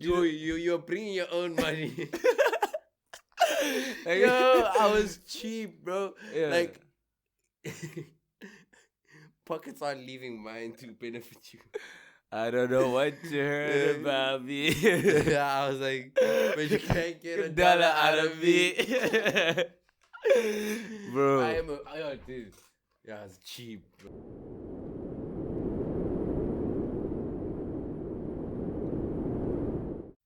You're bringing your own money. Like, Yo, I was cheap, bro. Yeah. Like, pockets aren't leaving mine to benefit you. I don't know what you heard about me. I was like, but you can't get a dollar out of me. Bro. Dude. Yeah, it's cheap, bro.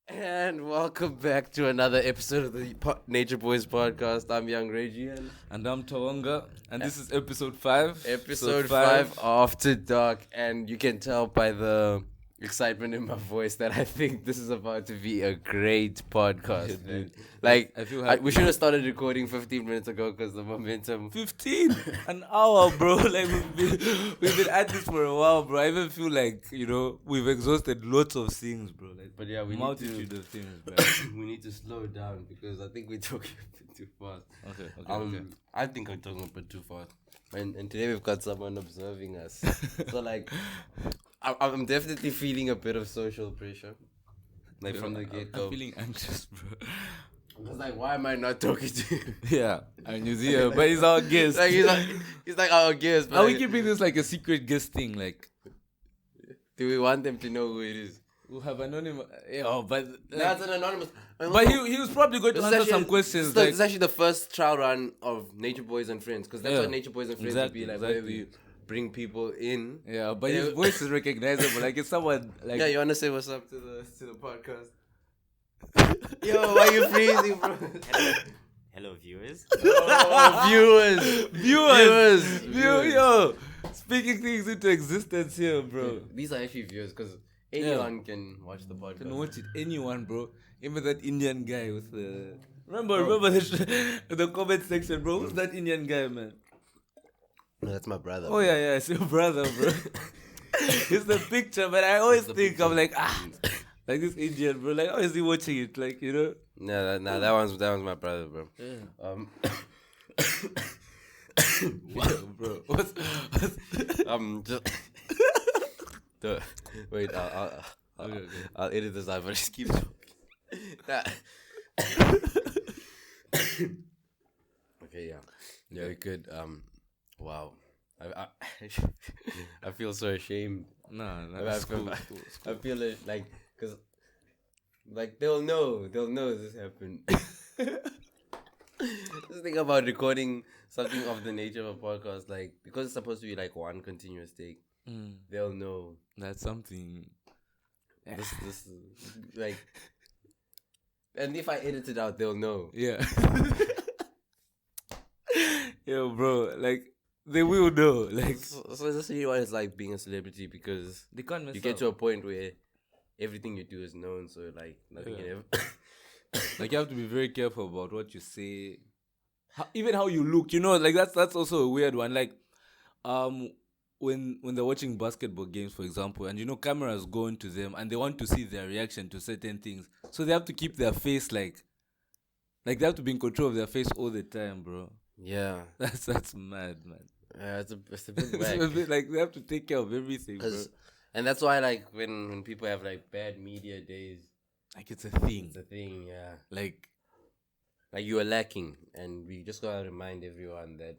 And welcome back to another episode of the Nature Boys podcast. I'm young Reggie. And I'm Tawanga. And this is episode 5. Episode 5 After Dark. And you can tell by the excitement in my voice that I think this is about to be a great podcast. Yeah, dude. Like, I feel we should have started recording 15 minutes ago because the momentum. 15? An hour, bro. Like, we've been at this for a while, bro. I even feel like, we've exhausted lots of things, bro. Like, but yeah, we multitude of things, bro. We need to slow down because I think we're talking a bit too fast. Okay. I think I'm talking a bit too fast. And today we've got someone observing us. So, like, I'm definitely feeling a bit of social pressure. Like, from the get-go. I'm feeling anxious, bro. I was like, why am I not talking to you? Yeah, and you see, but he's our guest. He's like our guest. But Are we keeping this like a secret guest thing? Like, do we want them to know who it is? We'll have anonymous. Yeah, but That's an anonymous. But he was probably going to answer some questions. This is actually the first trial run of Nature Boys and Friends, because that's what Nature Boys and Friends would be like. Where we bring people in. Yeah, but his voice is recognizable. Like, it's someone like. Yeah, you wanna say what's up to the podcast? Yo, why you freezing, bro? Hello, viewers. Oh, viewers. Yo, speaking things into existence here, bro. These are actually viewers, because anyone can watch the podcast. Can watch it, anyone, bro. Even that Indian guy with the. Remember the comment section, bro. Who's that Indian guy, man? No, that's my brother. Oh, yeah, it's your brother, bro. It's the picture, but I always think, I'm like, like this Indian, bro. Like, how is he watching it? Like, Nah, that one's my brother, bro. Yeah. Bro. What's just. Wait, I'll edit this out, but just keep talking. Okay, yeah, we could. Wow, I feel so ashamed. No, that's cool. I feel it like, cause like they'll know this happened. Just think about recording something of the nature of a podcast, like, because it's supposed to be like one continuous take. They'll know that's something. This is like, and if I edit it out, they'll know. Yeah. Yo, bro, like, they will know. Like, so that's really why it's like being a celebrity, because they can't mess you get up. to a point where everything you do is known, so like nothing can ever. Like, you have to be very careful about what you say, even how you look. Like, that's also a weird one. Like, when they're watching basketball games, for example, and cameras go into them and they want to see their reaction to certain things, so they have to keep their face like they have to be in control of their face all the time, bro. Yeah, that's mad, man. Yeah, it's a bit whack. It's a bit like they have to take care of everything, bro. And that's why, like, when people have like bad media days, like, it's a thing. It's a thing, yeah. Like you are lacking, and we just gotta remind everyone that.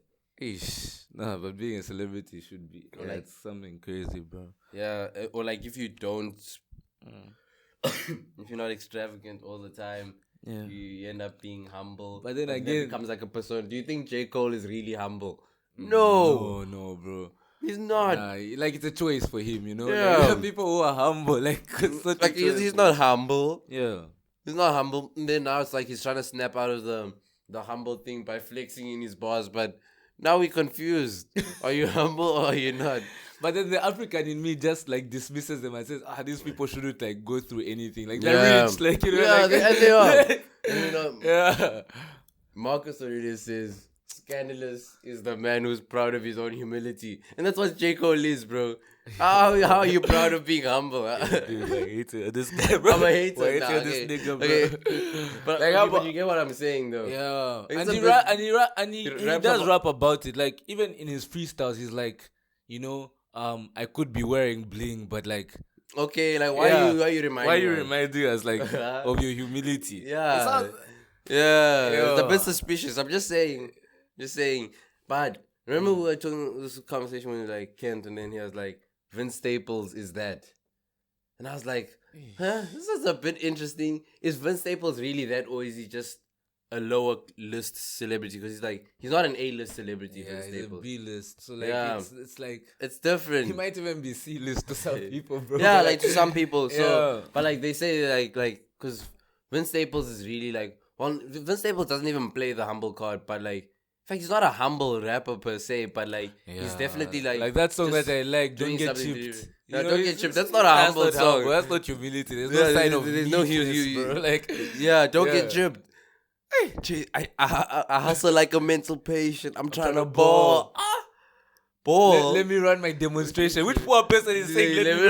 No, but being a celebrity should be like something crazy, bro. Yeah, or like if you don't, if you're not extravagant all the time, you end up being humble. But then again, it becomes like a persona. Do you think J. Cole is really humble? No, bro. He's not. Like, it's a choice for him, Yeah. Like, people who are humble, like he's not humble. Yeah, he's not humble. And then now it's like he's trying to snap out of the humble thing by flexing in his bars, but. Now we're confused. Are you humble or are you not? But then the African in me just like dismisses them and says, these people shouldn't like go through anything. Like, they're rich, like, Yeah, they are. And, yeah. Marcus Aurelius says, scandalous is the man who's proud of his own humility. And that's what J. Cole is, bro. How are you proud of being humble? Dude, I hate this guy, bro. I'm a hater. This nigga, bro. Okay. But you get what I'm saying, though. Yeah. It's And he does rap about it. Like, even in his freestyles, he's like, I could be wearing bling, but like, Okay, like why you reminding Why you us? reminding us like of your humility? Yeah. It sounds- It's a Yeah. bit suspicious. I'm just saying. But remember we were talking this conversation with like Kent, and then he was like, Vince Staples is that. And I was like, this is a bit interesting. Is Vince Staples really that, or is he just a lower list celebrity? Because he's not an A-list celebrity, Yeah, Vince he's a Staples. B-list. So like Yeah. it's like It's different. he might even be C-list to some people, bro. Yeah, like to some people. So, Yeah. but like they say, like, because Vince Staples is really like, well, Vince Staples doesn't even play the humble card, but like, in fact, he's not a humble rapper per se, but like, he's definitely like that song just that I like, doing Don't Get something Chipped. to- You No, know, Don't it's- Get Chipped. it's- That's not a humble not song. That's not humility. There's Yeah, no sign of there's no meekness, bro. Like, Yeah, don't get Yeah. chipped. Hey, I hustle like a mental patient. I'm trying to ball. Ball. let me run my demonstration. Which poor person is saying, let me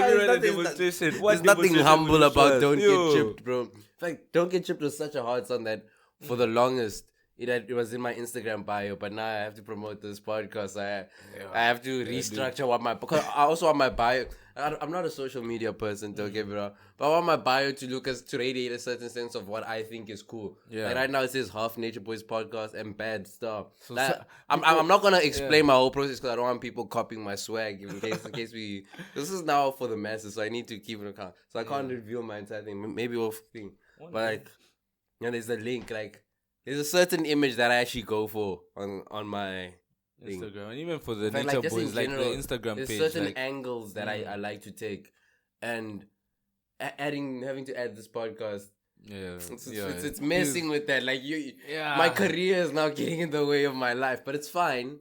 run a demonstration? What There's nothing demonstration humble will you about trust? Don't Yo. Get Chipped, bro. In fact, Don't Get Chipped was such a hard song that for the longest, it was in my Instagram bio, but now I have to promote this podcast. I have to restructure what my, because I also want my bio. I'm not a social media person, don't get me wrong, but I want my bio to radiate a certain sense of what I think is cool. Yeah. Like right now it says Half Nature Boys podcast and bad stuff. So Like, so- I'm not gonna explain my whole process because I don't want people copying my swag in case we. This is now for the masses, so I need to keep it account. So I can't reveal my entire thing. Maybe we'll thing, but like, there's a link. Like, there's a certain image that I actually go for on my thing. Instagram, and even for the In fact, Nature just in Boys, like general, the Instagram there's page. certain like, angles that I like to take, and having to add this podcast, it's messing with that. Like my career is now getting in the way of my life, but it's fine.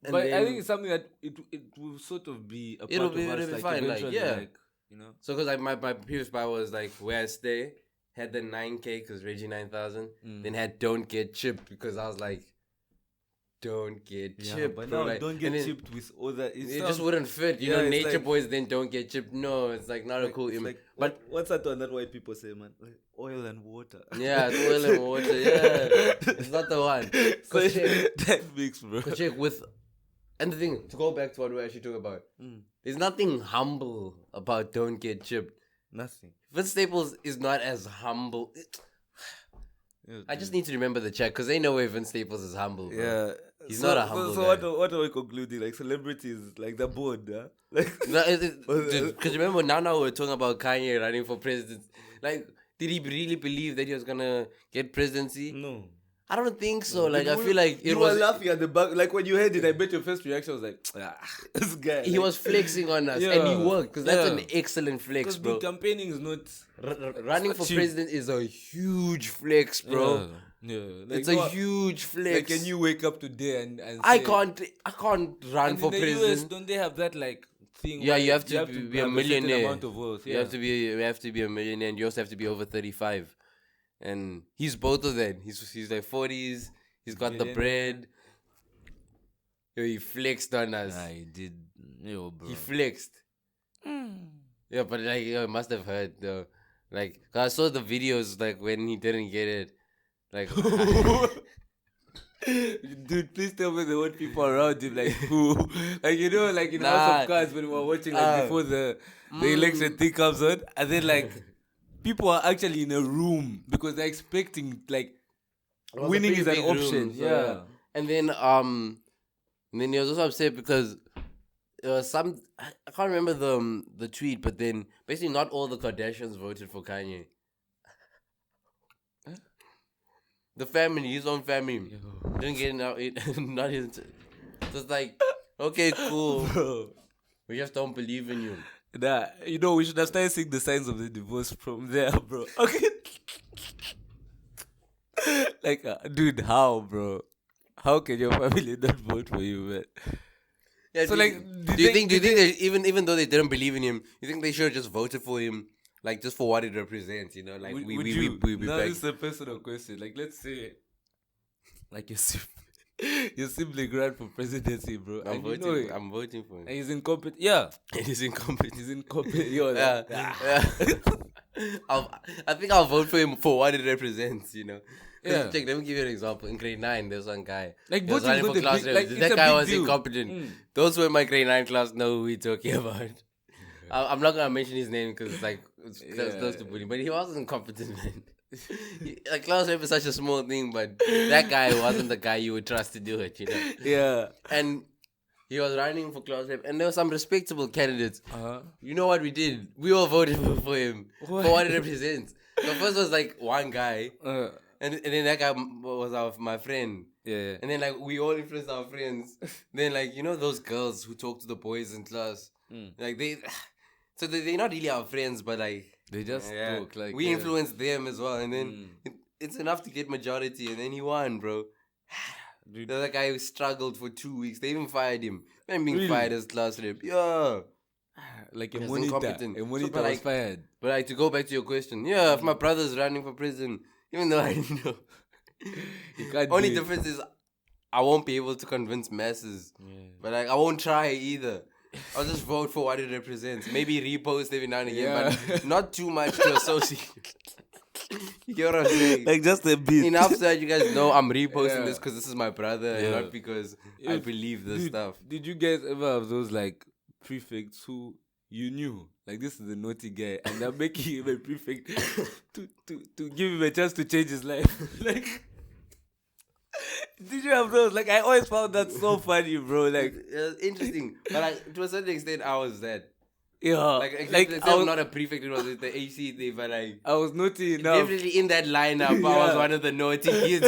And But I then- think it's something that it will sort of be a part It'll of be- us, it'll be like, fine, like, eventually, yeah. like, you know. So because like my previous bio was like where I stay, had the 9K because Reggie 9000, then had Don't Get Chipped because I was like, don't get chipped, but bro. now Like, don't and get then chipped with all that. It just wouldn't fit, you Yeah, know. it's Nature like- Boys then don't get chipped. No, it's like not a cool image. But what's that one that white people say, man? Like, oil and water. yeah, it's oil and water. Yeah, it's not the one. So Cause check, that mix, bro. with, and the thing to go back to what we actually talk about. There's nothing humble about don't get chipped. Nothing. Vince Staples is not as humble. I just need to remember the check because they know where Vince Staples is humble. Bro. Yeah. He's not a humble So guy. what are we concluding? Like celebrities, like the board, yeah? Like Because remember now we're talking about Kanye running for president. Like, did he really believe that he was gonna get presidency? no. I don't think so. Like, I feel like you it were was. laughing at the back. Like when you heard it, I bet your First reaction was like, this guy. He was flexing on us, Yeah. and he worked because that's an Yeah. excellent flex, because bro. campaigning is not, Running not for cheap. president is a huge flex, bro. Yeah. It's a huge flex. Like, can you wake up today and I say- can't run And for in the US, president. don't they have that like thing? Yeah, where you have to be a have certain millionaire. amount of wealth. You Yeah. have to be a millionaire, and you also have to be over 35. And he's both of them. He's like 40s. He's got the Millionaire. bread. Yo, he flexed on us. Nah, he did. Yo, bro. He flexed. Yeah, but like, yo, it must have hurt though. Like, 'cause I saw the videos like when he didn't get it. Like, Dude, please tell me the what people around him, like who, like you know, like in House Nah. of Cards when we were watching like before the election thing comes on, and then like people are actually in a room because they're expecting like it was a winning pretty is an big room, option. so, Yeah. And then he was also upset because I can't remember the tweet, but then basically not all the Kardashians voted for Kanye. The family, his own family, didn't get not his. So it's like, okay, cool. Bro. We just don't believe in you. Nah, you know, we should have started seeing the signs of the divorce from there, bro. Okay. Like, dude, how, bro? How can your family not vote for you, man? Yeah, So, like, do you think they, even though they didn't believe in him, you think they should have just voted for him, like just for what it represents, you know, like Would we now back. this is a personal question. Like, let's say, like your sibling ran for presidency, bro. I'm and voting. you know it, I'm voting for and him. he's incompetent. Yeah, He's incompetent. he's incompetent. Yo, Yeah, like, yeah. I think I'll vote for him for what it represents, you know. 'Cause Yeah. check, let me give you an example. In grade 9, there's one guy. Like, He was voting running is for not a class big- rep. like, it's That a guy big was deal. incompetent. Those who are in my grade 9 class know who we're talking about. I'm not gonna mention his name because it's close to bullying, but he wasn't competent, man. Like class rep is such a small thing, but that guy wasn't the guy you would trust to do it, you know. Yeah. And he was running for class rep, and there were some respectable candidates. You know what we did? We all voted for him for what it represents. The first was like one guy, and then that guy was my friend. Yeah. And then like we all influenced our friends. Then like you know those girls who talk to the boys in class, like they're not really our friends, but like They just talk like we influenced them as well, and then it's enough to get majority, and then he won, bro. Dude. The other guy who struggled for 2 weeks, they even fired him. Man being Really? fired as class rep, yeah. Like a He was monitor. incompetent. A monitor but was like- fired. But like to go back to your question, yeah, if my brother's running for prison, even though I didn't know, You can't only do it. difference is I won't be able to convince masses. But like I won't try either. I'll just vote for what it represents. Maybe repost every now and again, but not too much to associate. You get what I'm saying? Like just a bit. Enough so that you guys know I'm reposting Yeah. this because this is my brother and Yeah. not because I believe this Dude, stuff. Did you guys ever have those like prefects who you knew like this is the naughty guy and they're making him a prefect to give him a chance to change his life? Like, did you have those? Like, I always found that so funny, bro. Like, It's interesting. But like to a certain extent I was that. yeah, Like I was, not a prefect, it was the AC thing, but like I was naughty enough. definitely in that lineup, I was Yeah. one of the naughty kids.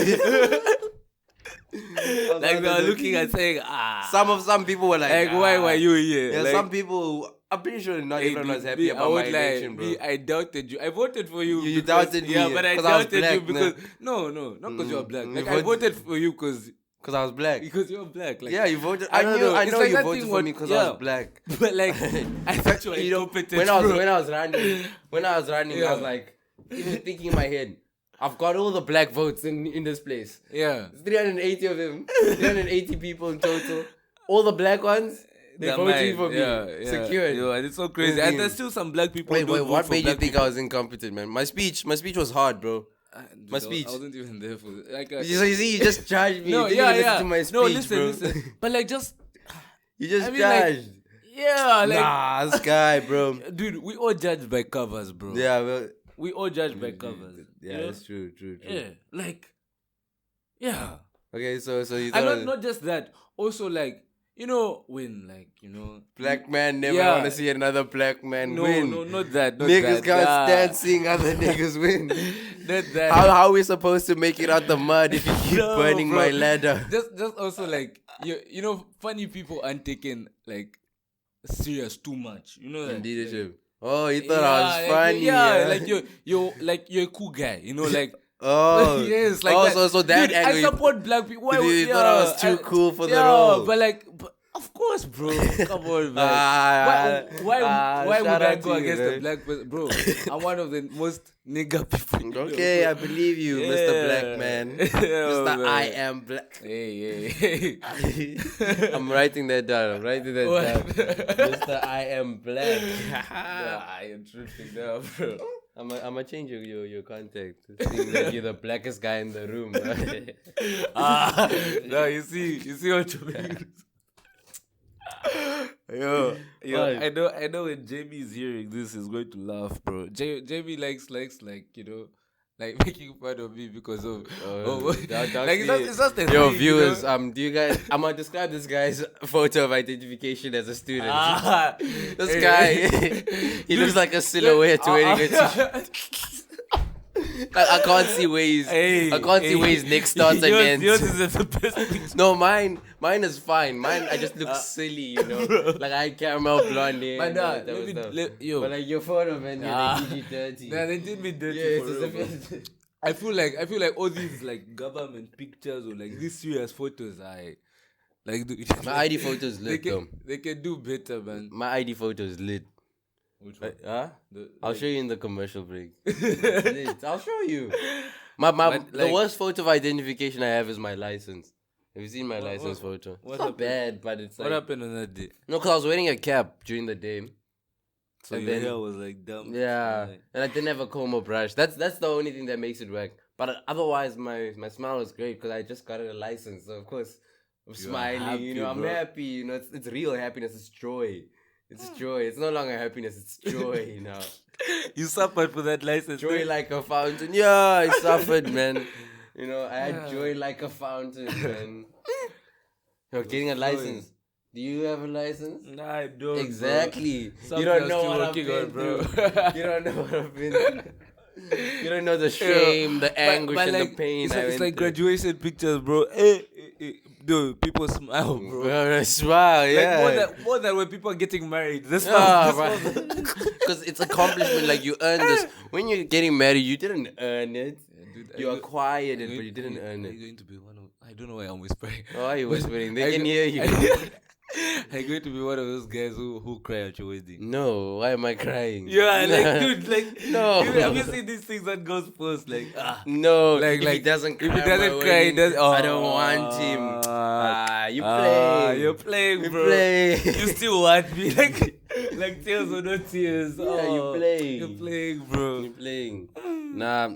Like they were looking and saying, Some people were like, like why were you here? Yeah, Like, some people. I'm pretty sure not hey, everyone was dude, happy me, I about my would lie, election, bro. me, I doubted you. I voted for you. You because- doubted me, yeah, but I 'cause I was doubted you black, because no, not because you're black. You Like I voted- voted for you because I was black. you're black. Like, Yeah, you voted. I I don't knew. know. I It's know like you that voted thing for what- me because I yeah. was black. But like, I thought you were You know, incompetent, when I was bro. running, I was like, even thinking in my head, I've got all the black votes in this place. Yeah. It's 380 of them. 380 people in total. All the black ones, they're That voting mine, for me. yeah. Secured. Yo, and it's so crazy. And there's still some black people. Wait, who don't vote what for made you black think people. I was incompetent, man? My speech was hard, bro. Dude, my speech? I wasn't even there for it. Like, So you see, you just charged me. no, you didn't yeah, even yeah. listen to my speech, no, listen, bro. listen. But like, just You just I mean, like, charged. yeah, like, Nah, this guy, bro. dude, we all judge by covers, bro. Yeah, well, We all judge by covers. yeah, you know? that's true. Yeah, like, yeah. Okay, so you And thought not just that. Also, like, you know, when, like, you know, black man never Yeah. want to see another black man no, win. no, not that. Not Niggas that. can't Nah. stand seeing other niggas win. Not that. How are we supposed to make it out the mud if you keep No, burning bro. my ladder? Just also like you know, funny people aren't taken like serious too much. You know that. In leadership. Oh, you thought I was like, funny? Yeah, like you're a cool guy. You know, like Oh, yes, like oh, that. so that Dude, angle. I support black people. Why you would thought I was too cool for the role. But like, of course, bro. Come on, man. Ah, why would shout I out go to you, against man. a black person, bro? I'm one of the most nigga people. you know, Okay, bro. I believe you, Mr. Black Man. Yeah, Mr. man. I am black. Hey. I'm writing that down. What? Mr. I am black. Nah, I am tripping now, bro. I'm gonna change your contact. Seeing that you're the blackest guy in the room. No, you see what you mean. Yo, What? I know when Jamie is hearing this, he's going to laugh, bro. Jamie likes like, you know, like making fun of me because of That's like it's just a Yo, thing, viewers, you know? do you guys? I'm gonna describe this guy's photo of identification as a student. This Hey, guy, he looks like a silhouette wearing a t-shirt. I can't see where his neck starts and ends. Yours is the best picture. No, mine is fine. Mine, I just look silly, you know. Like I had caramel blonde hair. But and nah, all that stuff. yo. But like your photo, man, Ah. you're PG-13. Nah, they did me dirty Yeah, for it's real, as bro. if I feel like all these like government pictures or like these serious photos, I like my ID photo is lit, though. they can do better, man. My ID photo is lit. Which one? Huh? I'll Like- show you in the commercial break. It's lit. I'll show you. The like- worst photo of identification I have is my license. Have you seen my What- license what- photo? what It's not happened? bad, but it's What like happened on that day? no, because I was wearing a cap during the day. So And your then- hair was like dumb. Yeah, Like, and I didn't have a comb or brush. That's the only thing that makes it work. But otherwise, my smile was great because I just got a license. So of course, I'm smiling. happy, You know, I'm bro. happy. You know, it's real happiness. It's joy. It's joy. It's no longer happiness. It's joy now. You suffered for that license. Joy like a fountain. Yeah, I suffered, man. You know, I had joy like a fountain, man. You're getting a license. Do you have a license? Nah, I don't. Exactly. Bro. You don't know what I've been bro. through. You don't know what I've been through. You don't know the shame, the anguish, but and like, the pain. It's like graduation pictures, bro. Dude, people smile, bro. Bro, smile, yeah. Like more than when people are getting married. This because it's accomplishment. Like you earn this. When you're getting married, you didn't earn it. Dude, You acquired it, but you didn't earn Are it. you going to be one of? I don't know why I'm whispering. Oh, are you whispering? They I can go- hear you. I'm going to be one of those guys who cry at your wedding. No, why am I crying? Yeah, like dude, like No. Have you seen these things that goes post? Like No, like if he doesn't cry, if he doesn't my cry, wedding, I don't want him. You play. You're playing, You bro. play. You still want me, like tears or no tears. Yeah, you playing. You're playing, bro. You're playing. Nah,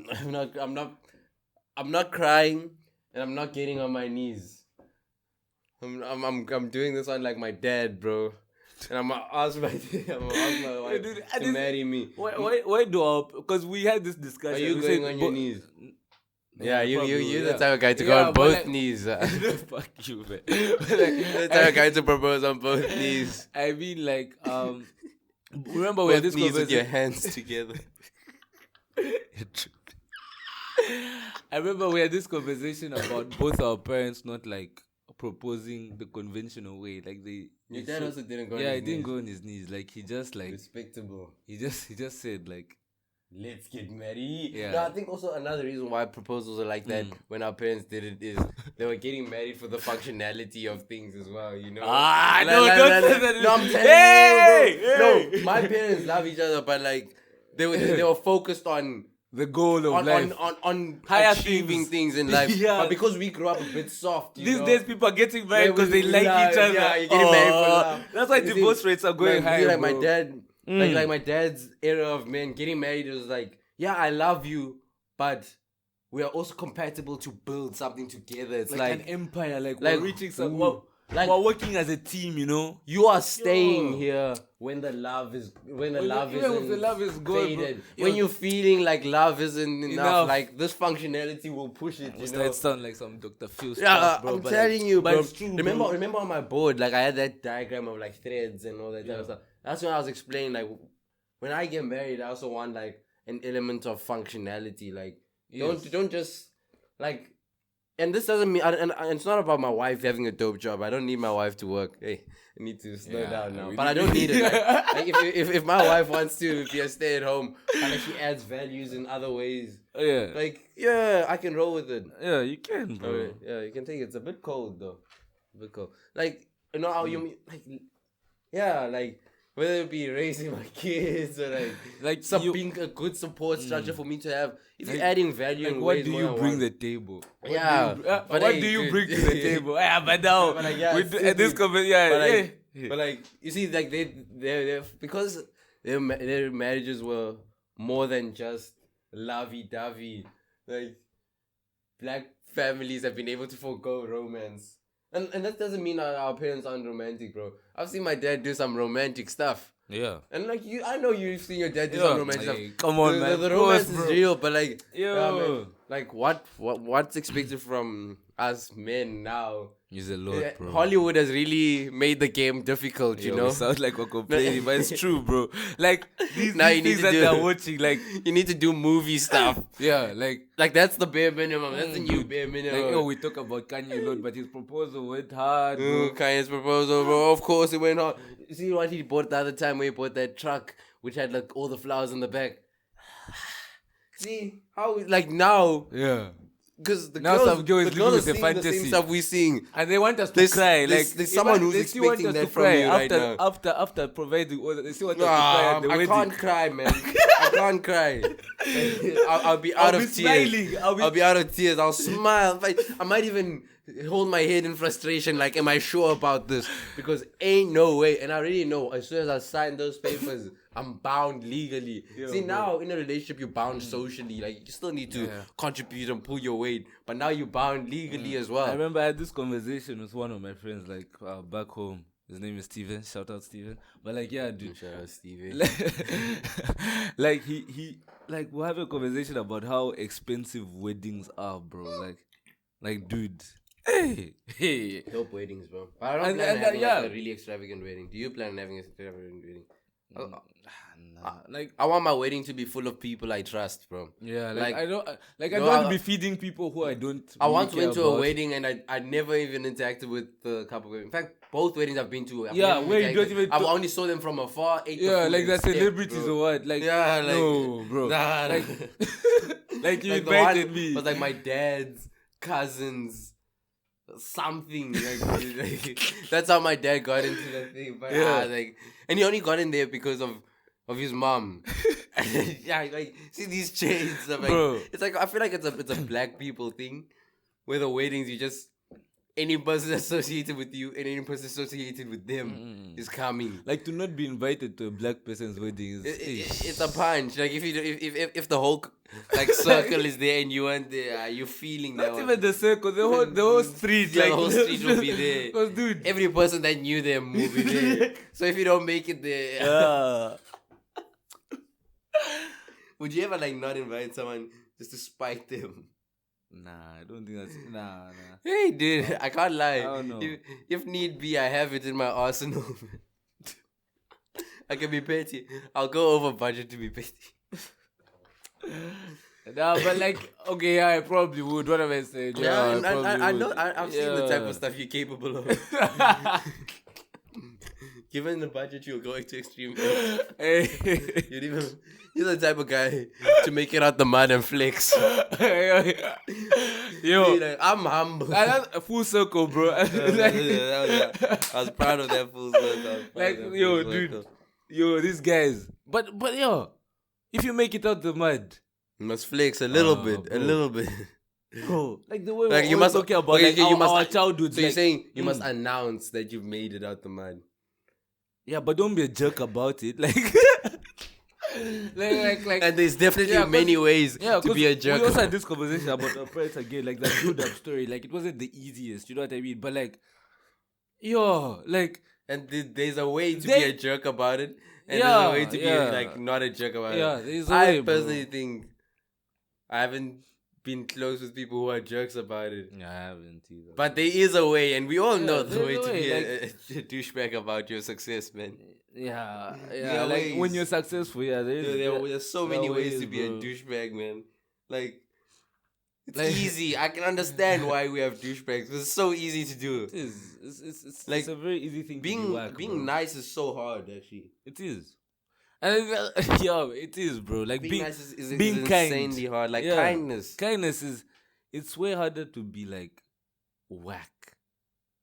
I'm not crying, and I'm not getting on my knees. I'm doing this on like my dad, bro. And I'm gonna ask my wife Dude, to marry me. Why do our? Because we had this discussion. Are you we going said on your knees? Yeah, you're probably, the type of guy to go on but both like- knees. Fuck you, man. You're the type of guy to propose on both knees. I mean, like, remember we had Both this knees with your conversation. hands together. I remember we had this conversation about both our parents not like proposing the conventional way, like Your dad also didn't go on yeah, his he didn't knees. go on his knees. Like he just like Respectable. he just said like Let's get married. Yeah. No, I think also another reason why proposals are like that when our parents did it is they were getting married for the functionality of things as well, you know? no, Like, don't say that. No, I'm telling Hey, you, bro. hey. No, my parents love each other, but like they were focused on the goal of life. on Higher achieving things. things in life. Yeah. But because we grew up a bit soft, you These know? days, people are getting married Yeah, because they we like love- each other. yeah, you're getting married for love. That's why You see, divorce rates are going like, high. see, like bro. my dad, like my dad's era of men getting married was like, yeah, I love you, but we are also compatible to build something together. It's like like an empire, like like, we're reaching some. ooh, like- we're working as a team, you know. you are staying Yo. here when the love is Even if the love is good, bro. faded. Yo. When you're feeling like love isn't enough, Enough. like this functionality will push it. You know. That sound like some Dr. Phil stuff, Yeah, bro. I'm but telling like, you, but bro. it's true, remember, bro. remember on my board, like I had that diagram of like threads and all that type of stuff. That's when I was explaining, like, when I get married, I also want like an element of functionality. Like, don't just like. And this doesn't mean, and it's not about my wife having a dope job. I don't need my wife to work. Hey, I need to slow down now. we But I need- don't need it. Like if my wife wants to be a stay at home, and like she adds values in other ways, Yeah, like yeah, I can roll with it. yeah, you can, bro. Alright, yeah, you can take it. It's a bit cold though. A bit cold. Like you know how you like, yeah, like whether it be raising my kids or Like some you- being a good support structure for me to have. If you're adding value, Like, in what ways do more you than bring one- the table? Yeah, What but do hey, you dude. bring to the table? Yeah, but now But like, yeah, we it's do, at this stupid. conversation, yeah, But like, yeah. but like you see, like they because their marriages were more than just lovey-dovey. Like black families have been able to forego romance, and that doesn't mean our parents aren't romantic, bro. I've seen my dad do some romantic stuff. Yeah. And like I know you've seen your dad do Yeah, some romantic like, stuff. come on, the, man. The Of course, romance is bro. real, but like, Yo. man, like what's expected from us men now? Use a lot, Yeah, bro. Hollywood has really made the game difficult, you Yo, know. we sound like we're complaining, but it's true, bro. Like these Now you need things to that do- they're watching, like You need to do movie stuff. yeah, like That's the bare minimum. That's the new bare minimum. like we talk about Kanye a lot, but his proposal went hard, bro. Kanye's proposal, bro. Of course it went on. You see what he bought the other time when he bought that truck, which had like all the flowers in the back. See how like now, Yeah. because the Now girls, some girl is the girls living are with a seeing the fantasy. same stuff we seeing. And they want us to There's- cry. there's- Like there's someone who's they still want expecting us that to from cry you right now. after providing all that. They still want us to cry at the I wedding. can't cry, man. I can't cry. I'll be out I'll of be tears. smiling. I'll be out of tears. I'll smile. Like, I might even hold my head in frustration. Like, am I sure about this? Because ain't no way. And I already know. As soon as I sign those papers, I'm bound legally. See, now in a relationship, you're bound socially. Like, you still need to contribute and pull your weight. But now you're bound legally as well. I remember I had this conversation with one of my friends, like back home. His name is Steven. Shout out Steven. But like, yeah, dude. Shout out Stevie. Like he like we'll have a conversation about how expensive weddings are, bro. Like dude. Hey. Dope weddings, bro. But I don't And- plan on and, having yeah. like a really extravagant wedding. Do you plan on having an extravagant wedding? Nah. Like I want my wedding to be full of people I trust, bro. yeah, like- I don't I No, don't want to I- be feeding people who I don't. I really once care went to a about. wedding and I never even interacted with the couple. In fact, both weddings I've been to. I've Yeah, never where you interacted. don't even I've talk- only saw them from afar. Ate the Yeah, food like and they're stepped, celebrities bro. or what? Like Yeah, like no, bro. Nah, Like like you like the invited one me. was like my dad's cousins, something like that's how my dad got into that thing. But Yeah. and he only got in there because of his mom. Yeah, like see these chains. I'm like, Bro. it's like I feel like it's a black people thing, where the weddings you just any person associated with you and any person associated with them is coming. Like to not be invited to a black person's wedding is It's a punch. Like if the whole like circle is there and you weren't there, you feeling that not one. even the circle, the whole street. Yeah, like the whole street will be there. Because dude, Every person that knew them will be there. So if you don't make it there, yeah. would you ever like not invite someone just to spite them? Nah, I don't think that's nah. Hey, dude, I can't lie. I don't know. If need be, I have it in my arsenal. I can be petty. I'll go over budget to be petty. Nah, but like, okay, yeah, I probably would. What am I saying? Yeah, and probably I would. know. I've seen the type Yeah. of stuff you're capable of. Given the budget, you're going to extreme. Hey. You're the type of guy to make it out the mud and flex. Yo, Like, I'm humble. that's a full circle, bro. I was proud of that full circle. Like, yo, dude. Yo, these guys. But yo, if you make it out the mud, You must flex a little Ah, bit, bro. a little bit. bro, like the way Like we're you must talking about okay, like okay, our, you must our childhood. So you're like, saying you must mm. announce that you've made it out the mud. Yeah, but don't be a jerk about it. Like, like. And there's definitely Yeah, 'cause- many ways Yeah, to be a jerk. We also had this conversation about our parents again, like that build up story. Like it wasn't the easiest, you know what I mean? But like, yo, like, And there's a way to be They- a jerk about it, and Yeah, there's a way to yeah. be like not a jerk about Yeah, it. there's a I way, bro. personally think I haven't been close with people who are jerks about it. I haven't either. But there is a way, and we all Yeah, know the there's way a to be way, a douchebag about your success, man. yeah, There are like ways. when you're successful, yeah, There's so there many are ways to ways, be a bro. douchebag, man. Like, it's Like- easy. I can understand why we have douchebags. It's so easy to do. It is. It's Like, it's a very easy thing to Being be whack, being bro. nice is so hard, actually. It is. And yo, it is, bro. Like Being nice is being kind. insanely hard. Like Yeah. kindness. Kindness is, it's way harder to be like whack.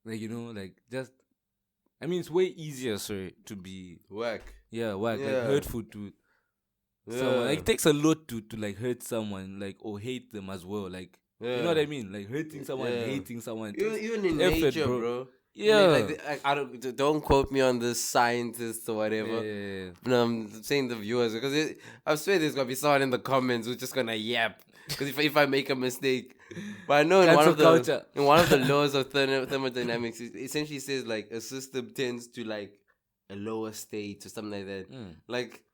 Like, you know, like just, I mean, it's way easier, sorry, to be, Whack. whack, like Yeah. hurtful to someone. Yeah. Like, it takes a lot to like hurt someone, like, or hate them as well. Like, you know what I mean? Like, hurting someone, Yeah. hating someone. Even, takes even in effort, nature, bro. bro. Yeah. I mean, like, don't quote me on the scientists or whatever. Yeah. No, I'm saying the viewers because I swear there's gonna be someone in the comments who's just gonna yap because if I make a mistake, but I know in Cancel culture. one of the laws of thermodynamics it essentially says like a system tends to like a lower state or something like that. Like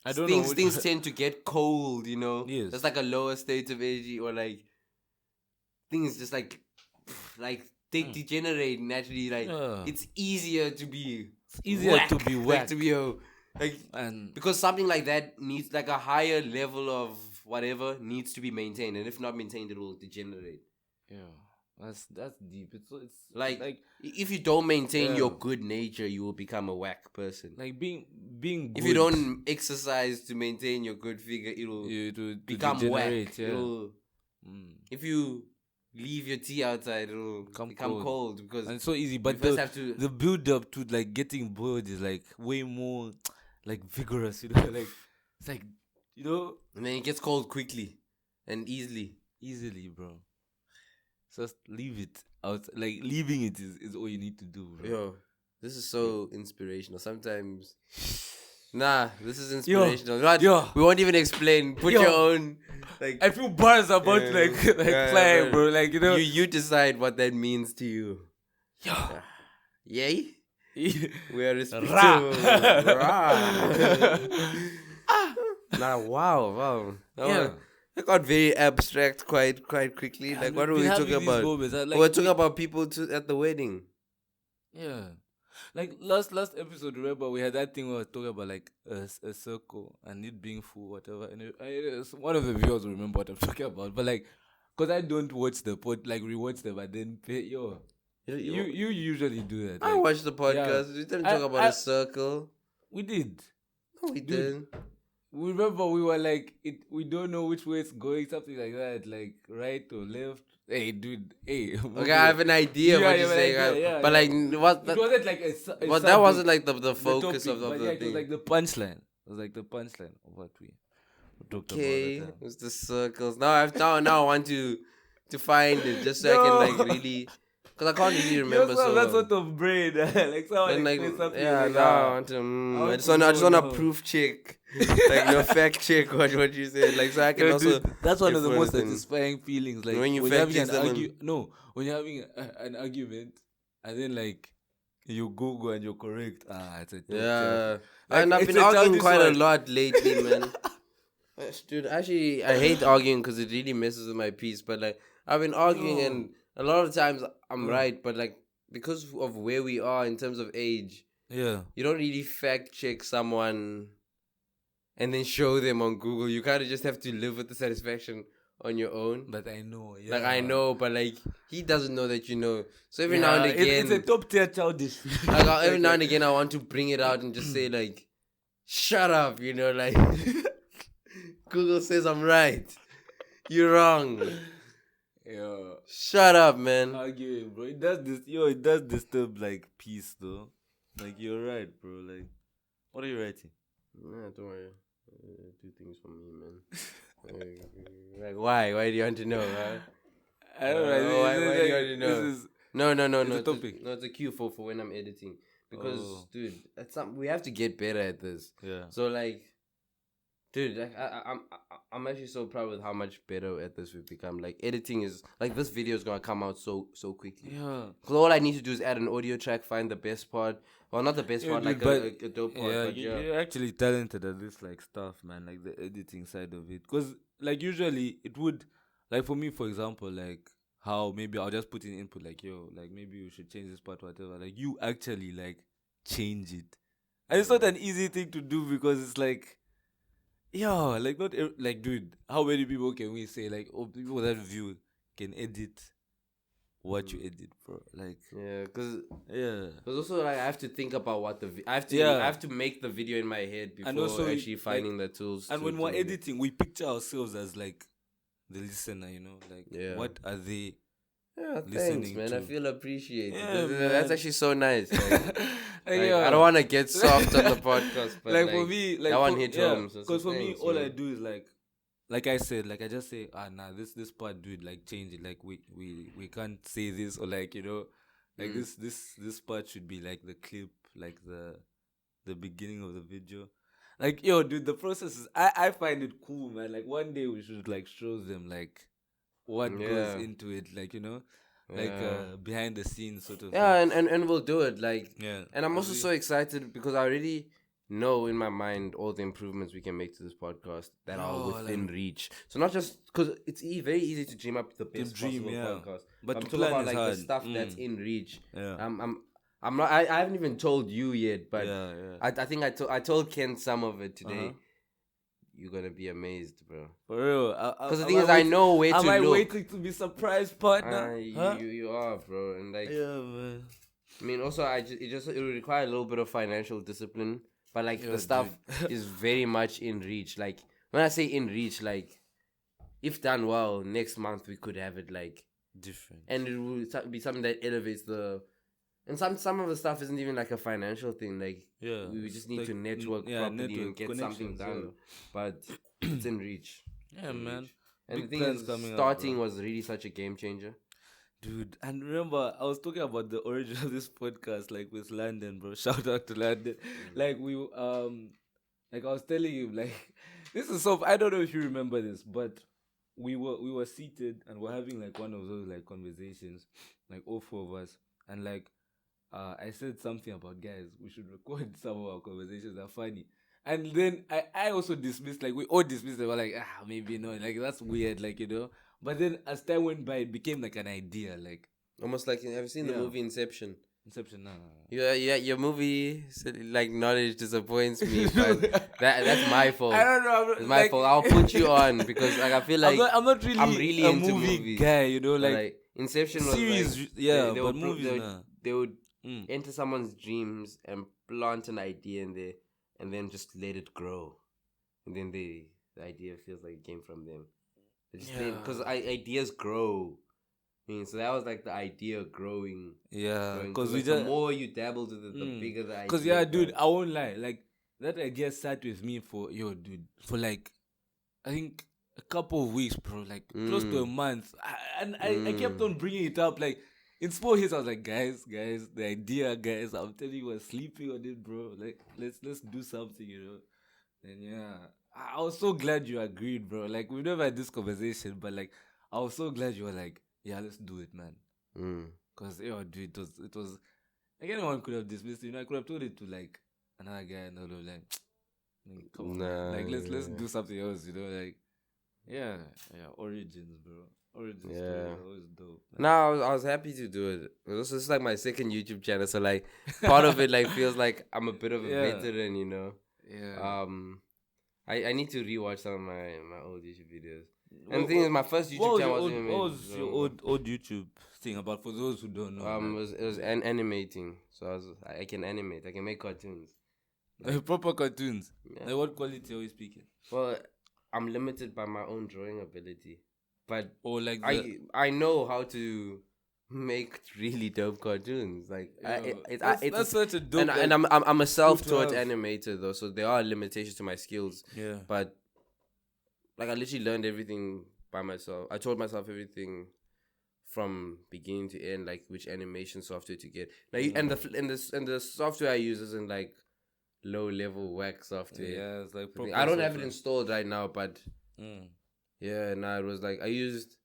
I don't things know. things tend to get cold, you know. Yes. There's like a lower state of energy or like things just like they degenerate naturally. Like Yeah. it's easier to be easier to be like whack. to be like And because something like that needs like a higher level of whatever needs to be maintained, and if not maintained, it will degenerate. yeah, that's deep. It's Like, like if you don't maintain Yeah. your good nature, you will become a whack person. like being good. If you don't exercise to maintain your good figure, it will to become whack. degenerate, yeah. It'll, if you leave your tea outside, it will Become become cold because and it's so easy. you But first the have to. the build up to like getting bored is like way more like vigorous. You know, like it's like, you know, And then it gets cold quickly and easily. easily, bro. Just leave it out. Like leaving it is all you need to do, bro. Yo, this is so inspirational. Sometimes, this is inspirational. yo. We won't even explain. Put Yo. your own. Like I feel buzz about Yeah, like flying, bro. Like, you know, you decide what that means to you. yo. Yay? We are respectable. Rah. Nah, wow. Yeah. It got very abstract quite quickly. Like, what were we talking about? We were talking about people at the wedding. Yeah. Like last episode, remember we had that thing where we were talking about like a circle and it being full, whatever. And one of the viewers will remember what I'm talking about. But like, cause I don't watch the rewatch them, but then you usually do that. I like, watched the podcast. We didn't talk about a circle. We did. No, we didn't. We remember we were like, we don't know which way it's going, something like that, like right or left. Hey, dude. Hey. Okay, I have an idea of what you're saying. But like, what? It wasn't like but that wasn't like the focus of the thing. It was like the punchline. It was like the punchline of what we talked about. Okay, it's the circles. Now I want to find it just so I can like really. Because I can't really remember. So that sort of brain, like someone explain something. Yeah, no, I want to. I just want a proof check, like fact check what you said, like so I can also. Dude, that's one of the most satisfying feelings, like when you fact check when you're having an argument and then like you Google and you're correct. It's a like, and I've been arguing quite a lot lately, man. Dude, actually, I hate arguing because it really messes with my peace. But like, I've been arguing and. A lot of times I'm right, but like because of where we are in terms of age, you don't really fact check someone and then show them on Google. You kind of just have to live with the satisfaction on your own. But I know, like I know, but like he doesn't know that you know. So every now and again, it's a top tier childish. Like every now and again, I want to bring it out and just say like, "Shut up," like Google says I'm right, you're wrong. Yeah. Shut up, man. Arguing, bro. It does disturb like peace though. Like you're right, bro. Like, what are you writing? Nah, don't worry. Do things for me, man. Like why? Why do you want to know? Huh? I don't know. Why do you want to know? No. It's a topic. It's a cue for when I'm editing because, dude, we have to get better at this. Yeah. So like. Dude, like, I'm actually so proud with how much better at this we've become. Like editing is like this video is gonna come out so quickly. Yeah. Cause all I need to do is add an audio track, find the best part. Well, not the best part, dude, like a dope part. Yeah, but you're actually talented at this like stuff, man. Like the editing side of it. Cause like usually it would, like for me, for example, like how maybe I'll just put in input like like maybe you should change this part, whatever. Like you actually like change it, and it's not an easy thing to do because it's like. Yeah, like not like dude. How many people can we say like people that view can edit what you edit, bro? Like because also like I have to think about what I have to make the video in my head before actually finding the tools. And when we're editing, we picture ourselves as like the listener, like what are they? Yeah, thanks, man. I feel appreciated. Yeah, that's actually so nice. Like, I don't want to get soft on the podcast, but like for me, like that one hit home. Because for me, all I do is like I said, like I just say, this part, dude, like change it. Like we can't say this or like like this part should be like the clip, like the beginning of the video. Like dude, the process is I find it cool, man. Like one day we should like show them like. What goes into it, like behind the scenes sort of thing. And we'll do it and I'm also so excited because I already know in my mind all the improvements we can make to this podcast that are within reach. So not just because it's very easy to dream up the best possible podcast, but I'm to talking plan about is like hard. the stuff that's in reach. I'm not. I haven't even told you yet, but I think I told Ken some of it today. You're gonna be amazed, bro. For real. Because the thing is, I know where to look. Am I waiting to be surprised, partner? You are, bro. And like, man. I mean, also, it will require a little bit of financial discipline, but like the stuff is very much in reach. Like when I say in reach, like if done well, next month we could have it like different, and it will be something that elevates the. And some of the stuff isn't even like a financial thing. Like we just need to network properly and get something done. But it's in reach. Yeah, man. And the thing is, starting was really such a game changer. Dude, and remember, I was talking about the origin of this podcast, like with London, bro. Shout out to London. Like like I was telling him, like this is so. I don't know if you remember this, but we were seated and we're having like one of those like conversations, like all four of us, and like. I said something about guys. We should record some of our conversations. They're funny. And then I also dismissed, like we all dismissed them. We're like, maybe no, like that's weird, like But then as time went by, it became like an idea, like Almost like, have you seen the Yeah. movie Inception? Inception. No. Yeah, your movie like knowledge disappoints me, but that's my fault. I don't know. It's my fault. I'll put you on because like I feel like I'm not really, I'm really a into movie movies. guy, But, like Inception was series, like, yeah, they but would movies, they would Mm. enter someone's dreams and plant an idea in there, and then just let it grow, and then the idea feels like it came from them. Because ideas grow. So that was like the idea growing. Yeah, growing. because Like, the more you dabble to the bigger the idea. Because dude, I won't lie. Like that idea sat with me for like I think a couple of weeks, bro. Like close to a month, I kept on bringing it up. Like in small hits, I was like, guys, the idea, guys. I'm telling you, we're sleeping on it, bro. Like let's do something, And yeah, I was so glad you agreed, bro. Like we've never had this conversation, but like I was so glad you were like, yeah, let's do it, man. Because dude, it was like anyone could have dismissed it. I could have told it to like another guy, and they would have like, come on, man. Like let's do something else, Like yeah, Origins, bro. Origins stories are always dope. No, I was happy to do it. This is like my second YouTube channel, so like part of it like feels like I'm a bit of a veteran, Yeah. I need to rewatch some of my old YouTube videos. And the thing is, my first YouTube channel wasn't even made. What was your old YouTube thing about? For those who don't know, it was animating. So I can animate. I can make cartoons. proper cartoons. Yeah. Like what quality are we speaking? Well, I'm limited by my own drawing ability, but like I know how to make really dope cartoons. Like that's such a dope. And I'm a self-taught animator though, so there are limitations to my skills. Yeah. But like I literally learned everything by myself. I taught myself everything from beginning to end, like which animation software to get. Like and the software I use isn't like low level whack software. Yeah, it's like proper I don't have it software. installed right now, but it was like I used.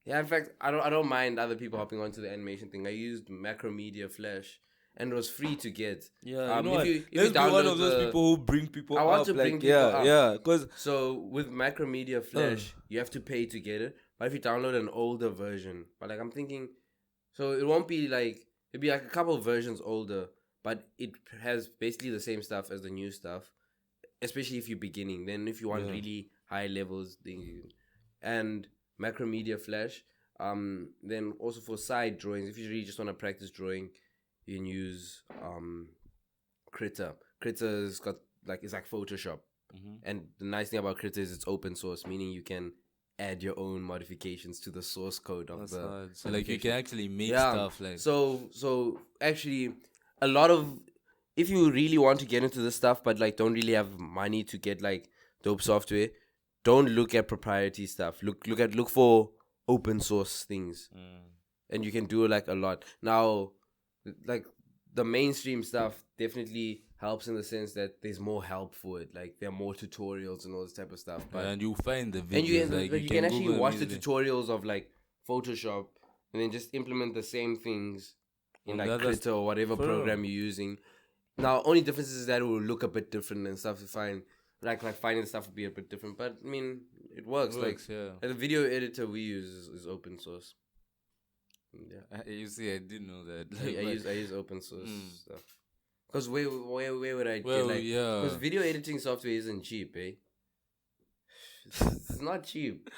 Yeah, in fact, I don't mind other people hopping onto the animation thing. I used Macromedia Flash, and it was free to get. Yeah, if you let's be one download of those people who bring people I up. want to bring people up. Yeah, because So with Macromedia Flash, you have to pay to get it. But if you download an older version, but like I'm thinking, so it won't be like it'll be like a couple of versions older, but it has basically the same stuff as the new stuff. Especially if you're beginning. Then if you want really high levels, and Macromedia Flash. Then also for side drawings, if you really just want to practice drawing, you can use Critter. Critter's got it's like Photoshop. And the nice thing about Critter is it's open source, meaning you can add your own modifications to the source code of the. So like you can actually make stuff like. So actually, a lot of if you really want to get into this stuff, but like don't really have money to get like dope software, don't look at proprietary stuff. Look for open source things, and you can do like a lot. Now, like the mainstream stuff definitely helps in the sense that there's more help for it. Like there are more tutorials and all this type of stuff. But and you find the videos, and you can actually watch the tutorials of like Photoshop and then just implement the same things in like Critter or whatever program you're using. Now, only difference is that it will look a bit different and stuff to find. Like finding stuff will be a bit different, but I mean it works. The video editor we use is open source. Yeah, you see, I didn't know that. I use open source stuff. Because where would I get like? Because video editing software isn't cheap, eh? It's not cheap.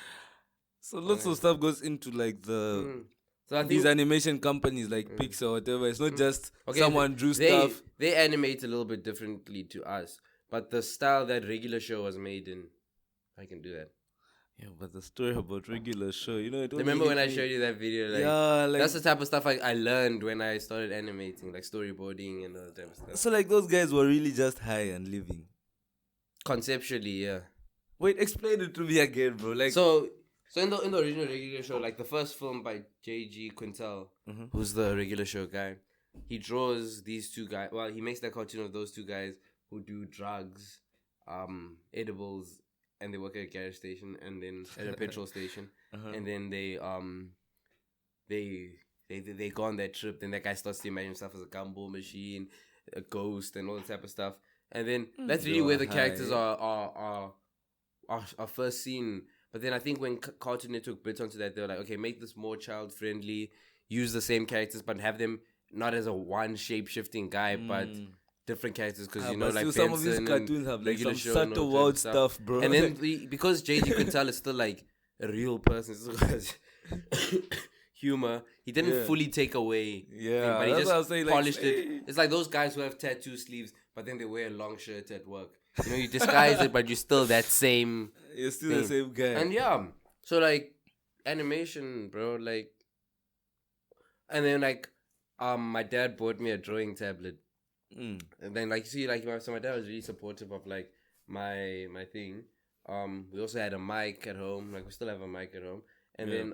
So lots of stuff goes into like the. So these animation companies like Pixar or whatever. It's not just someone drew stuff. They animate a little bit differently to us. But the style that Regular Show was made in, I can do that. Yeah, but the story about Regular Show, it remember when I showed you that video? That's the type of stuff I learned when I started animating, like storyboarding and all that type of stuff. So like those guys were really just high and living. Conceptually, yeah. Wait, explain it to me again, bro. Like so in the original Regular Show, like the first film by J.G. Quintel, who's the Regular Show guy, he draws these two guys. Well, he makes that cartoon of those two guys who do drugs, edibles, and they work at a gas station and then at a petrol station, and then they they go on that trip. Then that guy starts to imagine himself as a gumball machine, a ghost, and all that type of stuff. And then that's really where the characters are first seen. But then I think when Cartoon Network bit onto that, they were like, okay, make this more child friendly. Use the same characters, but have them not as a one shape shifting guy, but different characters. Because you know, but like still some of these Benson cartoons have like regular some show and all subtle that type wild of stuff, bro. And then because JJ could tell it's still like a real person. It's humor. He didn't fully take away. Yeah, but he that's just what I was saying, like, polished it. It's like those guys who have tattoo sleeves, but then they wear a long shirt at work. You know, you disguise it, but you're still that same. You're still the same guy. And yeah, so like animation, bro, like, and then like, my dad bought me a drawing tablet, and then like, see, like, so my dad was really supportive of like my thing. We also had a mic at home, like we still have a mic at home. And then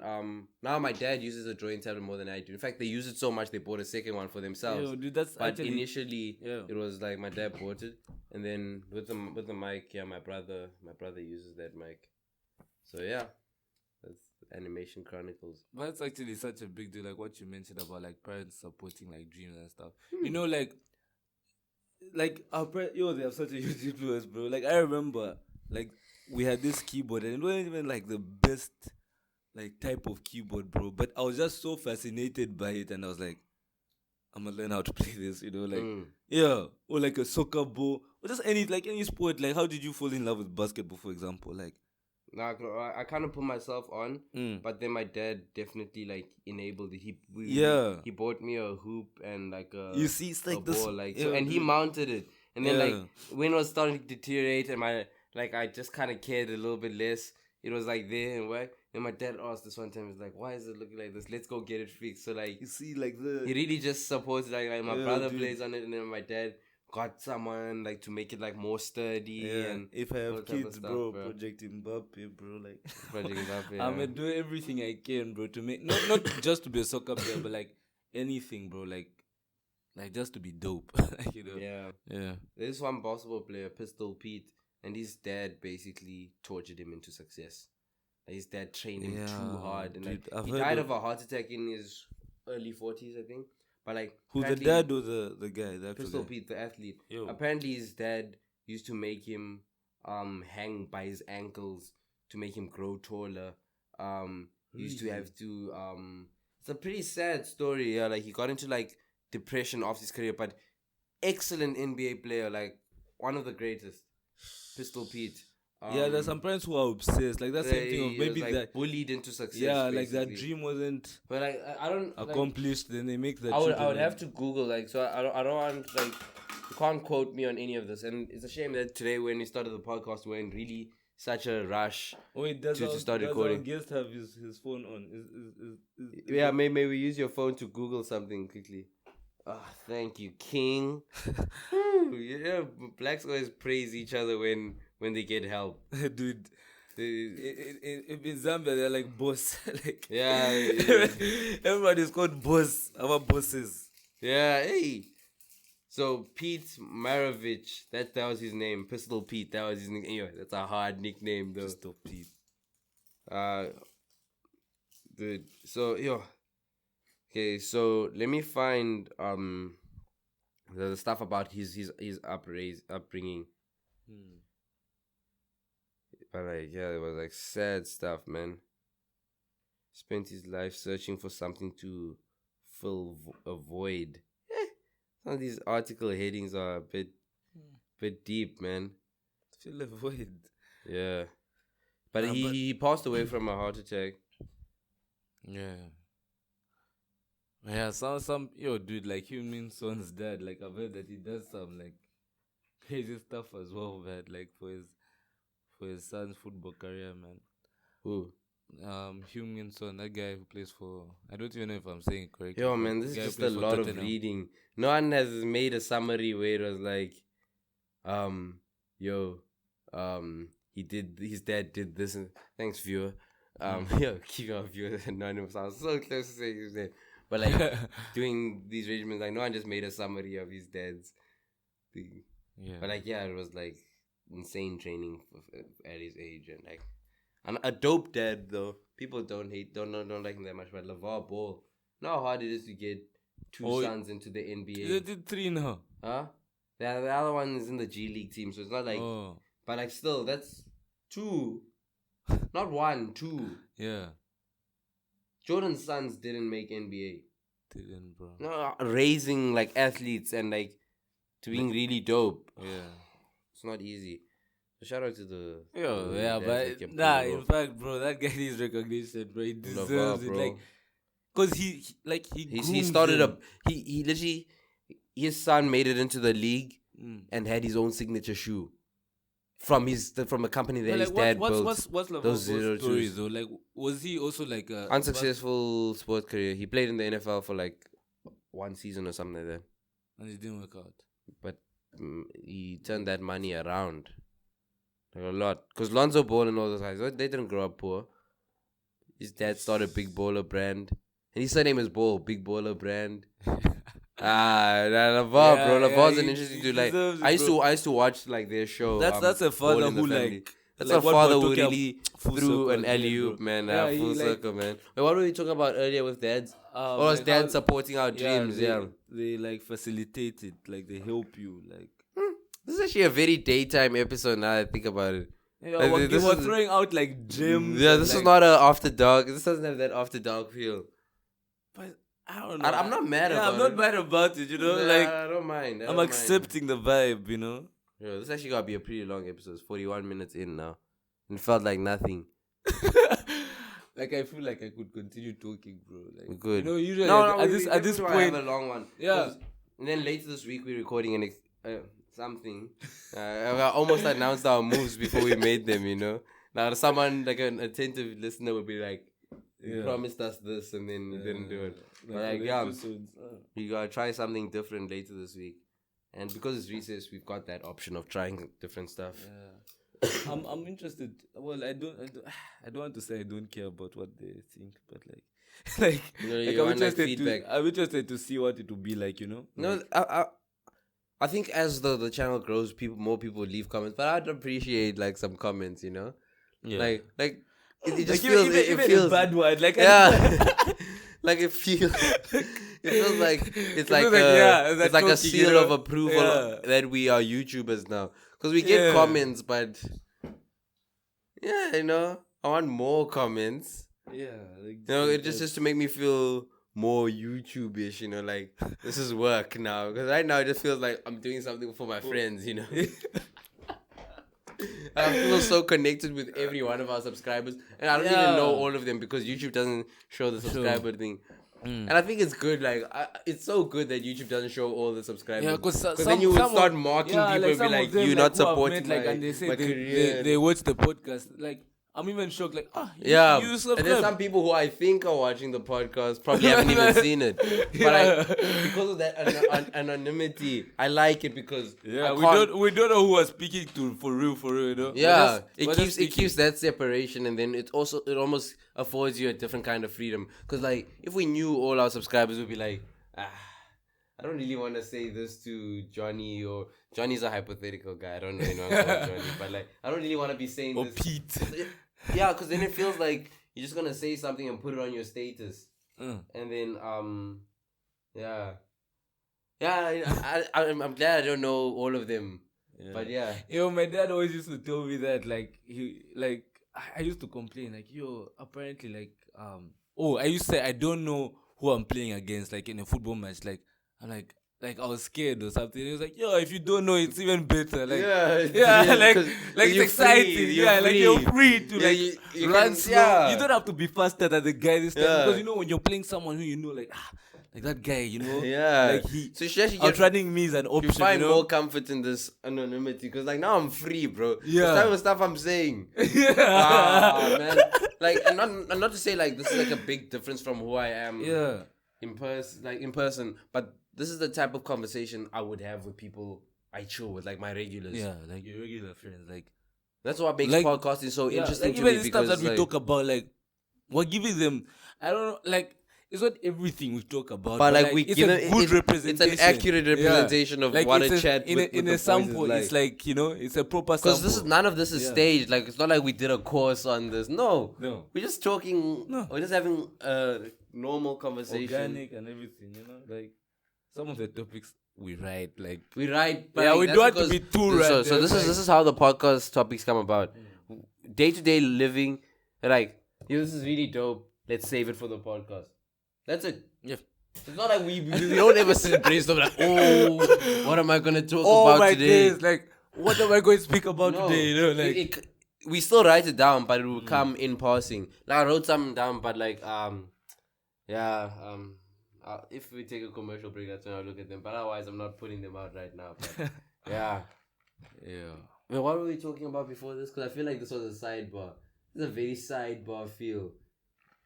now my dad uses a drawing tablet more than I do. In fact, they use it so much they bought a second one for themselves. Yo, dude, that's but actually, initially it was like my dad bought it, and then with the mic, my brother uses that mic. So yeah, that's Animation Chronicles. That's actually such a big deal, like what you mentioned about like parents supporting like dreams and stuff. You know, like our they have such a huge influence, bro. Like I remember, like we had this keyboard, and it wasn't even like the best like type of keyboard, bro. But I was just so fascinated by it, and I was like, I'm gonna learn how to play this, you know, like or like a soccer ball, or just any sport. Like, how did you fall in love with basketball, for example? Like, nah, I kind of put myself on, but then my dad definitely like enabled it. He bought me a hoop and like you see, it's like a this, ball, like so, and he mounted it. And then like when it was starting to deteriorate, and I just kind of cared a little bit less. It was like there and where. And my dad asked this one time, he's like, why is it looking like this? Let's go get it fixed. So like, you see, like he really just supports like my brother plays on it, and then my dad got someone like to make it like more sturdy. And if I have kids, stuff, bro, Project Mbappe, bro, like Project Mbappe, I'm gonna do everything I can, bro, to make not just to be a soccer player, but like anything, bro, like just to be dope. Like, you know. Yeah. There's one basketball player, Pistol Pete, and his dad basically tortured him into success. His dad trained him too hard, and dude, like he died of a heart attack in his early 40s, I think. But like, who's the dad or the guy? The Pistol guy? Pete, the athlete. Yo. Apparently, his dad used to make him hang by his ankles to make him grow taller. He used to have to It's a pretty sad story. Yeah, like he got into like depression after his career, but excellent NBA player, like one of the greatest. Pistol Pete. There's some parents who are obsessed. Like that same thing of maybe like that bullied into success. Yeah, basically. like that dream wasn't. But like I don't accomplished. Then they make that. I would have to Google like so. I don't want like you can't quote me on any of this. And it's a shame that today when we started the podcast we're in really such a rush. To start recording. Does our guest have his phone on? Yeah, maybe we use your phone to Google something quickly. Oh, thank you, King. Yeah, blacks always praise each other when they get help. Dude, in Zambia they're like boss. Like yeah. Everybody's called boss. Our bosses. Yeah, hey. So Pete Maravich, that was his name. Pistol Pete, that was his nickname. Anyway, that's a hard nickname though. Pistol Pete. Dude. So okay, so let me find the stuff about his upbringing. But like it was like sad stuff, man. Spent his life searching for something to fill a void. Some of these article headings are a bit deep, man. Fill a void. Yeah. But he passed away from a heart attack. Yeah. Yeah, some dude, like Human Son's dad, like I've heard that he does some like crazy stuff as well, man, like for his son's football career, man. Who? Human Son, that guy who plays for, I don't even know if I'm saying it correctly. Yo, man, this is just a lot of reading. No one has made a summary where it was like, his dad did this, and thanks, viewer. Keep our viewers anonymous. I was so close to saying his name. But like doing these regimens, like no one just made a summary of his dad's thing. Yeah. But like it was like insane training at his age, and like a dope dad though. People don't like him that much, but LeVar Ball, know how hard it is to get two sons into the They NBA. did 3 now. Huh? The other one is in the G League team, so it's not like. But like, still, that's 2, not 1, 2. Yeah. Jordan's sons didn't make NBA. Didn't, bro. No, raising like athletes and like to being really dope. Yeah. It's not easy. So shout out to the Yo, the yeah, dads but that kept nah, pulling in off. fact, bro, that guy needs recognition, bro. He deserves Love, it, bro. like, cause he he groomed started him. he literally, his son made it into the league Mm. and had his own signature shoe from a company that But, his like, dad what's built. Lamar's those 0 story twos. though? Like, was he also like a Unsuccessful sports career. He played in the NFL for like 1 season or something like that, and it didn't work out? but he turned that money around like a lot. Because Lonzo Ball and all those guys, they didn't grow up poor. His dad started Big Baller Brand, and his surname is Ball, Big Baller Brand. LeVar, bro. LeVar's an interesting dude. Like, deserves it, I bro. used to watch like their show. That's a Ball father in the who Family. like. That's like a what father we're who talking really full threw circle an again, alley-oop, bro. man. Yeah, Full he, like- circle, man. Wait, what were we talking about earlier with dads? Or was Like dad how- supporting our dreams? Yeah. They like facilitate it, like they help you, like. This is actually a very daytime episode now that I think about it. Yeah, Like, we're, this we're is- throwing out like gems. Yeah, and, this is like- not a after dark. This doesn't have that after dark feel. But I don't know. I'm not mad yeah, about I'm not it. mad about it. You know, Nah, like I don't mind. I'm accepting the vibe. You know. Yo, this actually gotta be a pretty long episode. It's 41 minutes in now. It felt like nothing. Like I feel like I could continue talking, bro. Like We could. You know, usually No, at this I point, have a long one. Yeah. 'Cause- And then later this week we're recording something. I almost announced our moves before we made them. You know. Now someone like an attentive listener would be like, "You Yeah. promised us this and then you didn't do it." Like, the yeah. episodes, We gotta try something different later this week. And because it's recess, we've got that option of trying different stuff. Yeah. I'm interested. Well, I don't want to say I don't care about what they think, but like You know, like you I'm want, like, interested feedback. I'm interested to see what it will be like, you know. No, Like, I think as the channel grows, more people leave comments. But I'd appreciate like some comments, you know, yeah. like it just Like, feels even it feels a bad word, like yeah. Like it feels like it's like feels like, yeah, it's like like a talking, seal you know? of approval Yeah. that we are YouTubers now, because we get Yeah. comments, but yeah, you know, I want more comments. yeah, like, You know, it just to make me feel more YouTube-ish, you know, like this is work now. Because right now it just feels like I'm doing something for my friends, you know. I feel so connected with every one of our subscribers, and I don't even know Yeah. all of them because YouTube doesn't show the subscriber thing. Mm. And I think it's good. Like, it's so good that YouTube doesn't show all the subscribers. Yeah, because then you would start mocking people and be some of like, them, "You're not who I've supporting met, my, and they say my they career." watch the podcast. Like, I'm even shocked. Like, you Yeah, you and subscribe. there's some people who I think are watching the podcast probably haven't even seen it. But because of that anonymity, I like it because Yeah, I we can't- don't know who we're speaking to for real, you know. Yeah, We're it just keeps speaking. that separation, and then it almost affords you a different kind of freedom. Because like if we knew all our subscribers would be like, I don't really want to say this to Johnny, or Johnny's a hypothetical guy. I don't know anyone called Johnny, but like I don't really want to be saying Or this. Pete. Yeah, because then it feels like you're just gonna say something and put it on your status, and then I'm glad I don't know all of them, but yeah. Yo, my dad always used to tell me that, like, I used to complain, like, yo, apparently, like, I used to say, I don't know who I'm playing against, like, in a football match, like, I'm like I was scared or something. He was like, yo, if you don't know, it's even better, like, like it's you're exciting, free, like, you're free to, Yeah, like, you run can- slow. yeah. You don't have to be faster than the guy this time, Yeah. because, you know, when you're playing someone who you know, like that guy, you know, Yeah. like, he, So you should actually get outrunning me is an you option, find you know? more comfort in this anonymity, because like now I'm free, bro. Yeah. The type of stuff I'm saying. Man. Like, and not to say like this is like a big difference from who I am. Yeah. In person, but this is the type of conversation I would have with people I chill with, like my regulars. Yeah, like your regular friends, like, That's what makes Like- podcasting so interesting like to even me, the stuff because that we like, talk about, like, we're giving them, I don't know, like, it's not everything we talk about. But like we it's give a it, good it's representation. an accurate representation of Like what it's a chat in with a the boys sample. is like. It's like, you know, it's a proper Because sample. this is none of this is Yeah. staged. Like it's not like we did a course on this. No, No. we're just talking. No. We're just having a normal conversation. Organic and everything, you know, like some of the topics we write, like We write. But yeah, like, we that's don't have to because- be too So, right. so this is how the podcast topics come about. Day to day living. Like, yo, this is really dope. Let's save it for the podcast. That's it. Yeah. It's not like we don't ever sit and brainstorm like, oh, what am I gonna talk Oh about my today? days, like what am I going to speak about No. today? You know, like We still write it down, but it will come in passing. Like I wrote something down, but like if we take a commercial break, that's when I'll look at them. But otherwise, I'm not putting them out right now. But, yeah. yeah. Wait, what were we talking about before this? Because I feel like this was a sidebar. It's a very sidebar feel.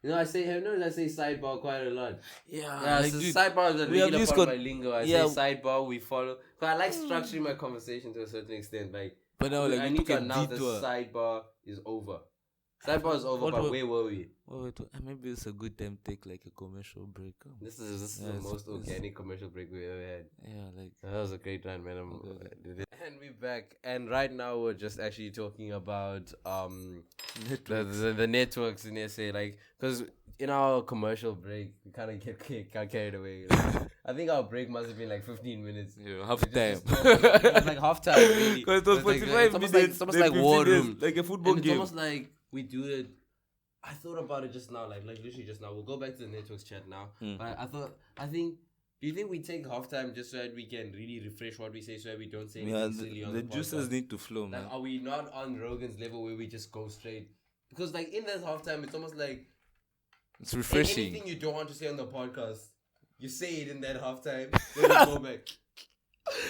You know, I say sidebar quite a lot. Yeah, like, so dude, sidebar is a we have regular this part of my lingo. I yeah. say sidebar, we follow. But I like structuring my conversation to a certain extent. Like, But now, like I we need took to a announce that detour. sidebar is over. Sidebar is over, What but were- where were we? Maybe it's a good time to take like a commercial break. This is Yeah, the it's- most it's- organic commercial break we ever had. Yeah, like That was a great run, man. Okay. And we're back. And right now we're just actually talking about the networks in SA, like, because in our commercial break we kind of got carried away. Like, I think our break must have been like 15 minutes. half time. It was like half time, really. Because it was It's like- 45 it's almost minutes. like, it's almost then like 15 war days, room. like a football And it's game. almost like we do it. I thought about it just now, like literally just now. We'll go back to the networks chat now. But do you think we take halftime just so that we can really refresh what we say, so that we don't say anything silly on the the juices podcast? need to flow, man. Like, are we not on Rogan's level where we just go straight? Because like in that halftime, it's almost like It's refreshing. anything you don't want to say on the podcast, you say it in that halftime. Then you go back.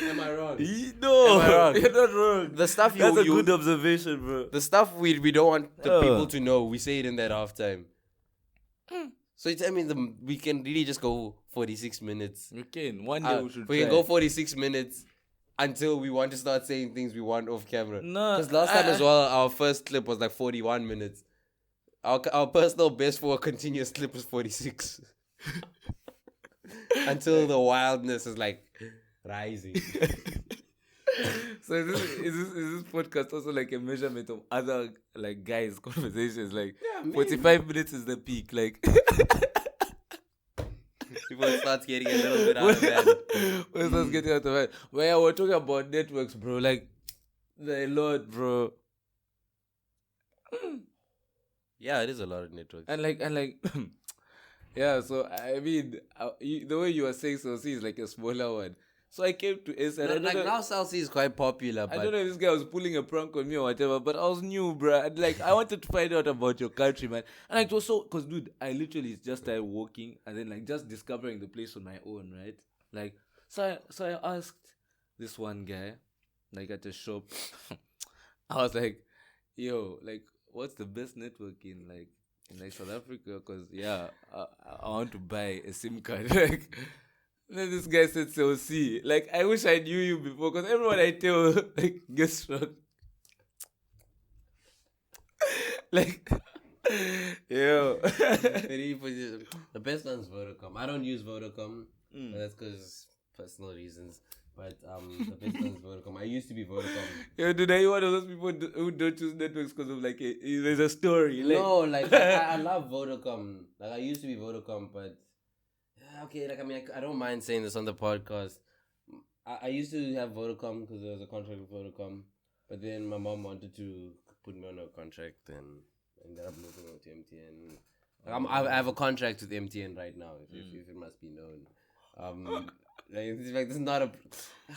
Am I wrong? No, Am I wrong? you're not wrong. The stuff That's a good observation, bro. the stuff we don't want the Oh. people to know, we say it in that halftime. So you tell me we can really just go 46 minutes. We can. One day we should We try. can go 46 minutes until we want to start saying things we want off camera. No, Because last time as well, our first clip was like 41 minutes. Our personal best for a continuous clip was 46. Until the wildness is like rising. So is this podcast also like a measurement of other like guys' conversations? Like 45 minutes is the peak. Like People start getting a little bit out of hand. when it starts getting out of hand. But yeah, we're talking about networks, bro. Like the Lord, bro. Yeah, it is a lot of networks. And like yeah. So I mean, the way you were saying Celsi is like a smaller one. So I came to S and I don't Like know. now, Celsi is quite popular, I but don't know if this guy was pulling a prank on me or whatever, but I was new, bruh. And like, I wanted to find out about your country, man. And like, it was so, because, dude, I literally just started walking and then, like, just discovering the place on my own, right? Like, so I asked this one guy, like, at the shop, I was like, yo, like, what's the best network in South Africa? Because, yeah, I want to buy a SIM card. Like, then this guy said, so see, like, I wish I knew you before, because everyone I tell, like, gets shocked. Like, yo. the best one's Vodacom. I don't use Vodacom, but that's because personal reasons. But the best one's Vodacom. I used to be Vodacom. Yo, dude, are you one of those people who don't choose networks because of, like, there's a story? Like, No, like I love Vodacom. Like I used to be Vodacom, but okay, like I mean, I don't mind saying this on the podcast. I used to have Vodacom because there was a contract with Vodacom, but then my mom wanted to put me on a contract and ended up moving on to MTN. Like, I have a contract with MTN right now, if it must be known. Like this is not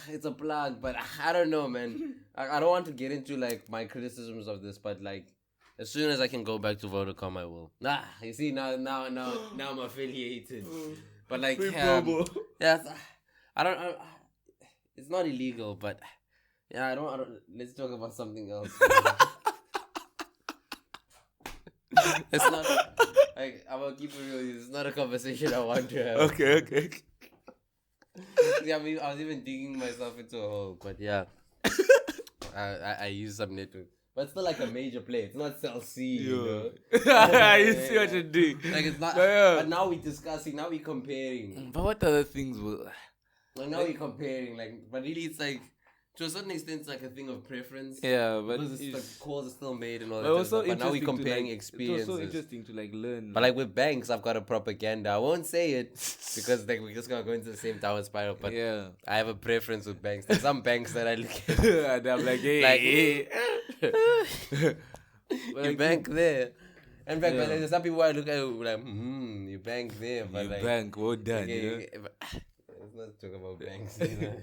it's a plug, but I don't know, man. I don't want to get into like my criticisms of this, but like as soon as I can go back to Vodacom, I will. You see now I'm affiliated. But like, yeah, I don't. It's not illegal, but yeah, I don't. Let's talk about something else. It's not like I'm gonna keep it real. It's not a conversation I want to have. Okay. Yeah, I was even digging myself into a hole, but yeah, I use some network. But it's still like a major play. It's not Cell C, you know. You see what you do. Like it's not. Yeah. But now we're discussing. Now we're comparing. But what other things will? Like now we're comparing. Like, but really, it's like to a certain extent, it's like a thing of preference. Yeah, but because it's like calls are still made and all but that. also But now we're interesting to, comparing like, experiences. It's also interesting to like learn. But like with banks, I've got a propaganda. I won't say it because like we're just gonna go into the same downward spiral. But yeah, I have a preference with banks. There's some banks that I look at. and I'm like, hey, You bank there. In fact, but there's some people I look at who like, you bank there, but you like bank, well done. okay, but, let's not talk about banks. You know?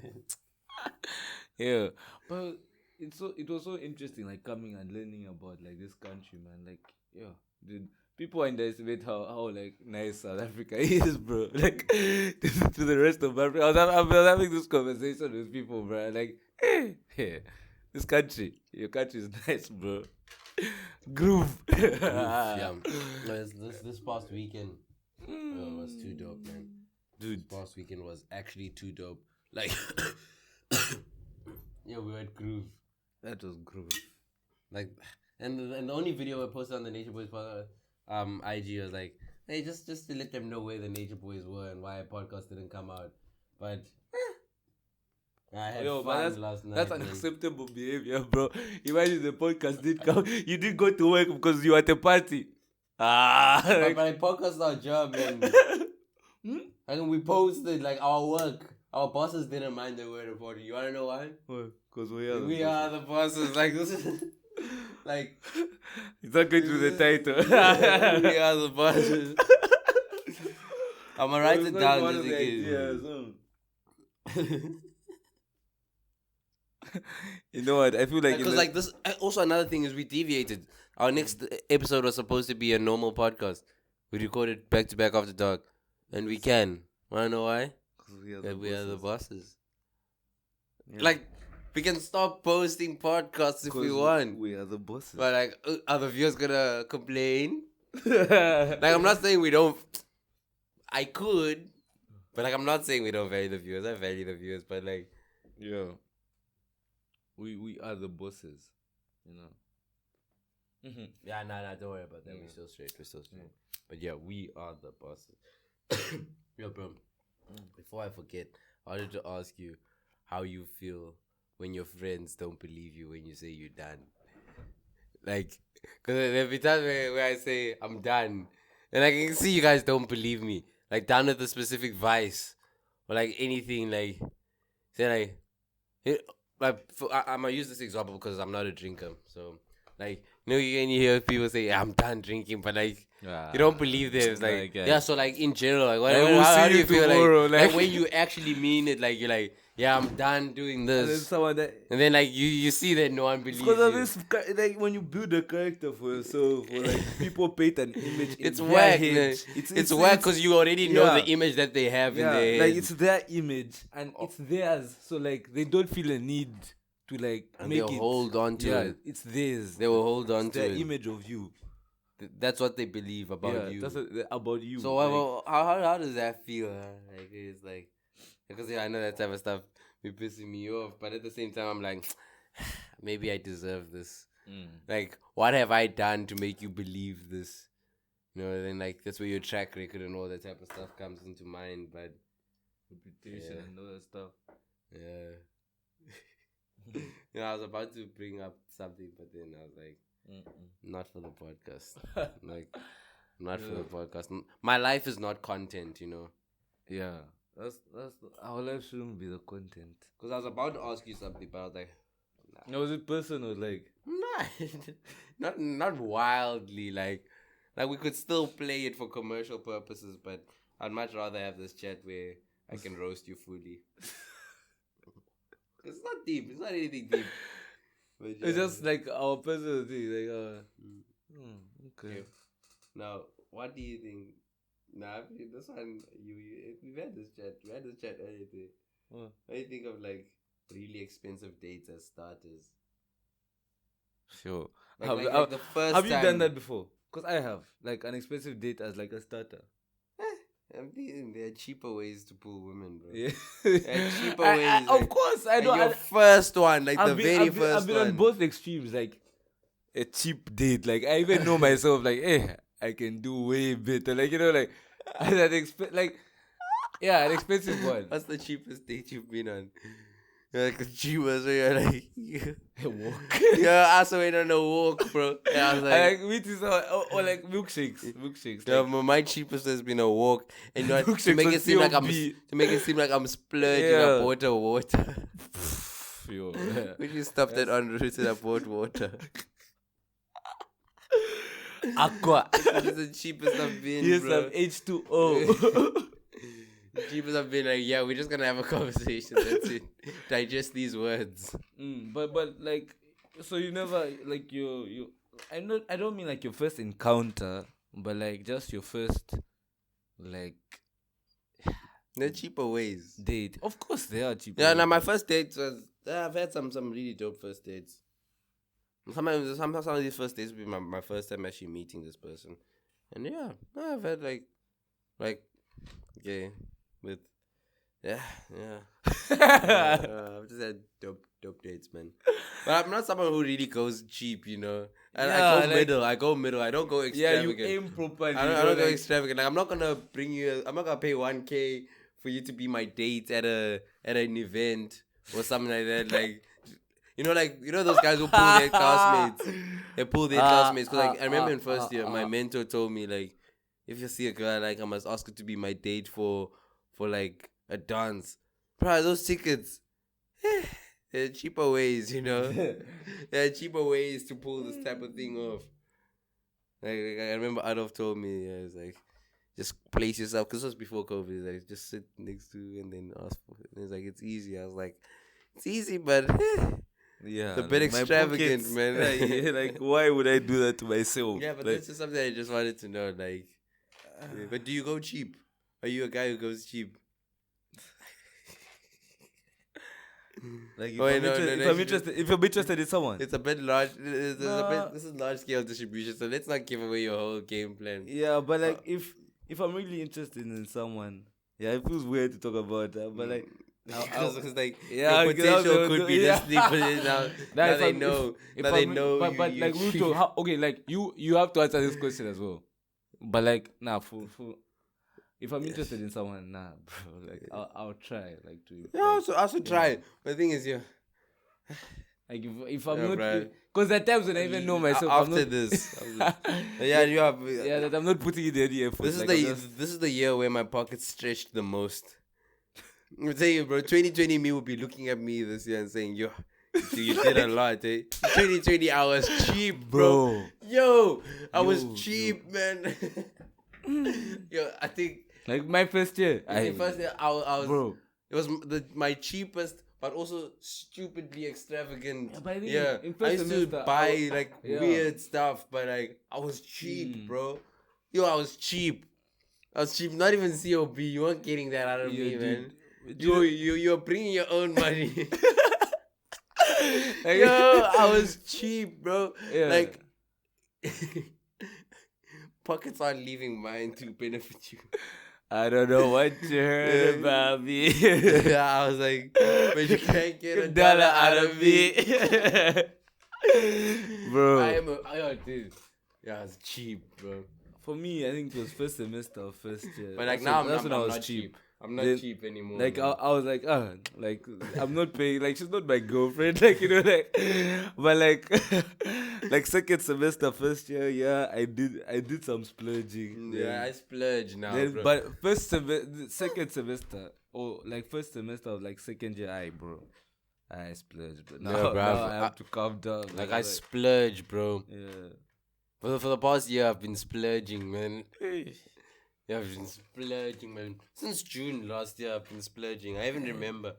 Yeah, but it was so interesting, like coming and learning about like this country, man. Like, yeah, dude, people underestimate how like nice South Africa is, bro. Like to the rest of Africa, I was having this conversation with people, bro. Like, hey, this country, your country is nice, bro. Groove. Yeah, this past weekend was too dope, man. Dude, This past weekend was actually too dope. Like, yeah, we had groove. that was groove. Like, and the only video I posted on the Nature Boys IG was like, hey, just to let them know where the Nature Boys were and why a podcast didn't come out. But I had fun last night. That's man. unacceptable behavior, bro. Imagine the podcast did come. You didn't go to work because you were at a party. But I podcast our job, man. And we posted like our work. Our bosses didn't mind the word about it. You wanna know why? Because we are the bosses. Like this is like it's not going to the title. we are the bosses. I'm gonna write it down just in case. You know what? I feel like because like this. Also, another thing is we deviated. Our next episode was supposed to be a normal podcast. We recorded back to back after dark, and we can. Wanna know why? we are We are the bosses. Yeah. Like we can stop posting podcasts if we want. We are the bosses. But like, are the viewers gonna complain? Like, I'm not saying we don't. I could, but like, I'm not saying we don't value the viewers. I value the viewers, but like, yeah, we are the bosses. You know. Mm-hmm. Yeah, nah, don't worry about that. Yeah. We're still straight. But yeah, we are the bosses. Yo, bro. Before I forget, I wanted to ask you how you feel when your friends don't believe you when you say you're done. Like, because there'll be times where I say I'm done, and I can see you guys don't believe me. Like, down at the specific vice, or like anything, like, say I'm gonna use this example because I'm not a drinker. So, like, you hear people say, I'm done drinking, but like, you don't believe them. It's like, yeah, so like in general, like, how do you feel like when you actually mean it, like, you're like, yeah, I'm done doing this. And then like you see that no one believes because of you. this, like when you build a character for yourself, or like people paint an image. It's in whack, their man. head. It's whack because you already know the image that they have in their head. Like it's their image and it's theirs, so like they don't feel a need to like and make they'll it. hold on to it. It's theirs. They will hold on It's to their it. image of you. That's what they believe about you. That's about you. So like, how does that feel? Like it's like because I know that type of stuff be pissing me off, but at the same time I'm like, maybe I deserve this. Like, what have I done to make you believe this? You know, and then like that's where your track record and all that type of stuff comes into mind. But reputation and all that stuff. yeah, you know, I was about to bring up something, but then I was like, not for the podcast. Like, not for the podcast. My life is not content, you know. Yeah, that's our life shouldn't be the content. Because I was about to ask you something, but I was like, nah. Was it personal? Like, not wildly. Like we could still play it for commercial purposes, but I'd much rather have this chat where I can roast you fully. It's not deep. It's not anything deep. But, it's just like our personal thing. Like, okay. Now, what do you think? Nah, this one, we've had this chat. We had this chat earlier today. What do you think of like really expensive dates as starters? Sure. Like the first have you time, done that before? Because I have. Like an expensive date as like a starter. I'm thinking there are cheaper ways to pull women, bro. Yeah. There are cheaper ways. Of course, I know. Your first one, like the very first one. I've been on both extremes. Like, a cheap date. Like I even know myself. Like, hey, I can do way better. Like like an expensive one. What's the cheapest date you've been on? You're like the cheapest, so you're like, A walk. yeah, I also went on a walk, bro. Yeah, I was I like, like meat is or like milkshakes. yeah, Like, my cheapest has been a walk, and you know, to Milkshakes make on it seem like I'm splurging. Yeah. I bought a water. yo, We just stopped at en route and I bought water. aqua. This is the cheapest I've been, Here's bro. some H2O. Cheapest I've been, like, yeah, we're just gonna have a conversation. That's it. Digest these words. But like, so you never like you. I don't mean like your first encounter, but like just your first like There are cheaper ways. date. Of course, they are cheaper. Yeah, now my first date was. I've had some really dope first dates. Some of these first dates will be my first time actually meeting this person, and yeah, I've had like, with I've just had dope dates, man. But I'm not someone who really goes cheap, you know. I go middle. I go middle. I don't go extravagant. Yeah, you aim properly. I don't go extravagant. Like, I'm not gonna bring you. I'm not gonna pay 1K for you to be my date at an event or something like that. Like, you know those guys who pull their classmates. They pull their classmates. Cause like I remember in first year, my mentor told me like, if you see a girl I like, I must ask her to be my date for like a dance. Bro, those tickets. There are cheaper ways, you know. There are cheaper ways to pull this type of thing off. Like I remember Adolf told me, yeah, it's like, just place yourself, because this was before COVID. Like, just sit next to and then ask for it. And it's like, it's easy. I was like, it's easy, but yeah, it's a bit like, my extravagant, pockets, man. yeah, like, why would I do that to myself? Yeah, but like, that's just something I just wanted to know. Like, yeah, but do you go cheap? Are you a guy who goes cheap? like Oh, if, no, I'm interested, if you're interested in someone, It's a bit large. This is large scale distribution, so let's not give away your whole game plan. yeah, but like if I'm really interested in someone, yeah, it feels weird to talk about that, but like. Because it's like, Yeah, your potential could be yeah. listening, but now they know. If Now they I'm- know. But like, Ruto, okay, like you have to answer this question as well. But like, nah, for if I'm interested in someone, nah, bro, like I'll try, like to. Yeah, also try. But the thing is, yeah. Like if I'm Yeah, not, bro. because at times when I even know myself, I'm After not, this, yeah, you have. yeah, that I'm not putting in any effort. This is like, this is the year where my pockets stretched the most. I'm telling you, bro. 2020 me will be looking at me this year and saying, "Yo, you did a lot, eh? 2020 I was cheap, bro. Yo, I was cheap, man. Yo, I think like my first year, the first year I was, bro. it was my cheapest, but also stupidly extravagant. Yeah, but I think Yeah, in I first used to semester, buy like yeah. weird stuff, but like I was cheap, bro. Yo, I was cheap. Not even COB. You weren't getting that out of Yeah, me, dude. man. You're bringing your own money. Like, Yo, I was cheap, bro. Yeah. Like, pockets aren't leaving mine to benefit you. I don't know what you heard about me. Yeah, I was like, but you can't get a dollar out of me. Bro. Dude. Yeah, I was cheap, bro. For me, I think it was first semester or first year. But like That's now, when- that's when I was not cheap. I'm not Then, cheap anymore. Like man. I was like, like I'm not paying. Like she's not my girlfriend. Like like, but like second semester, first year, yeah, I did some splurging. Yeah, I splurge now, Then, bro. but second semester, or like first semester of like second year, bro, I splurged. But now, Yeah, bro, now I have to calm down. Like I splurge, bro. yeah. For the past year, I've been splurging, man. Yeah, I've been splurging, man. Since June last year, I've been splurging. I even remember.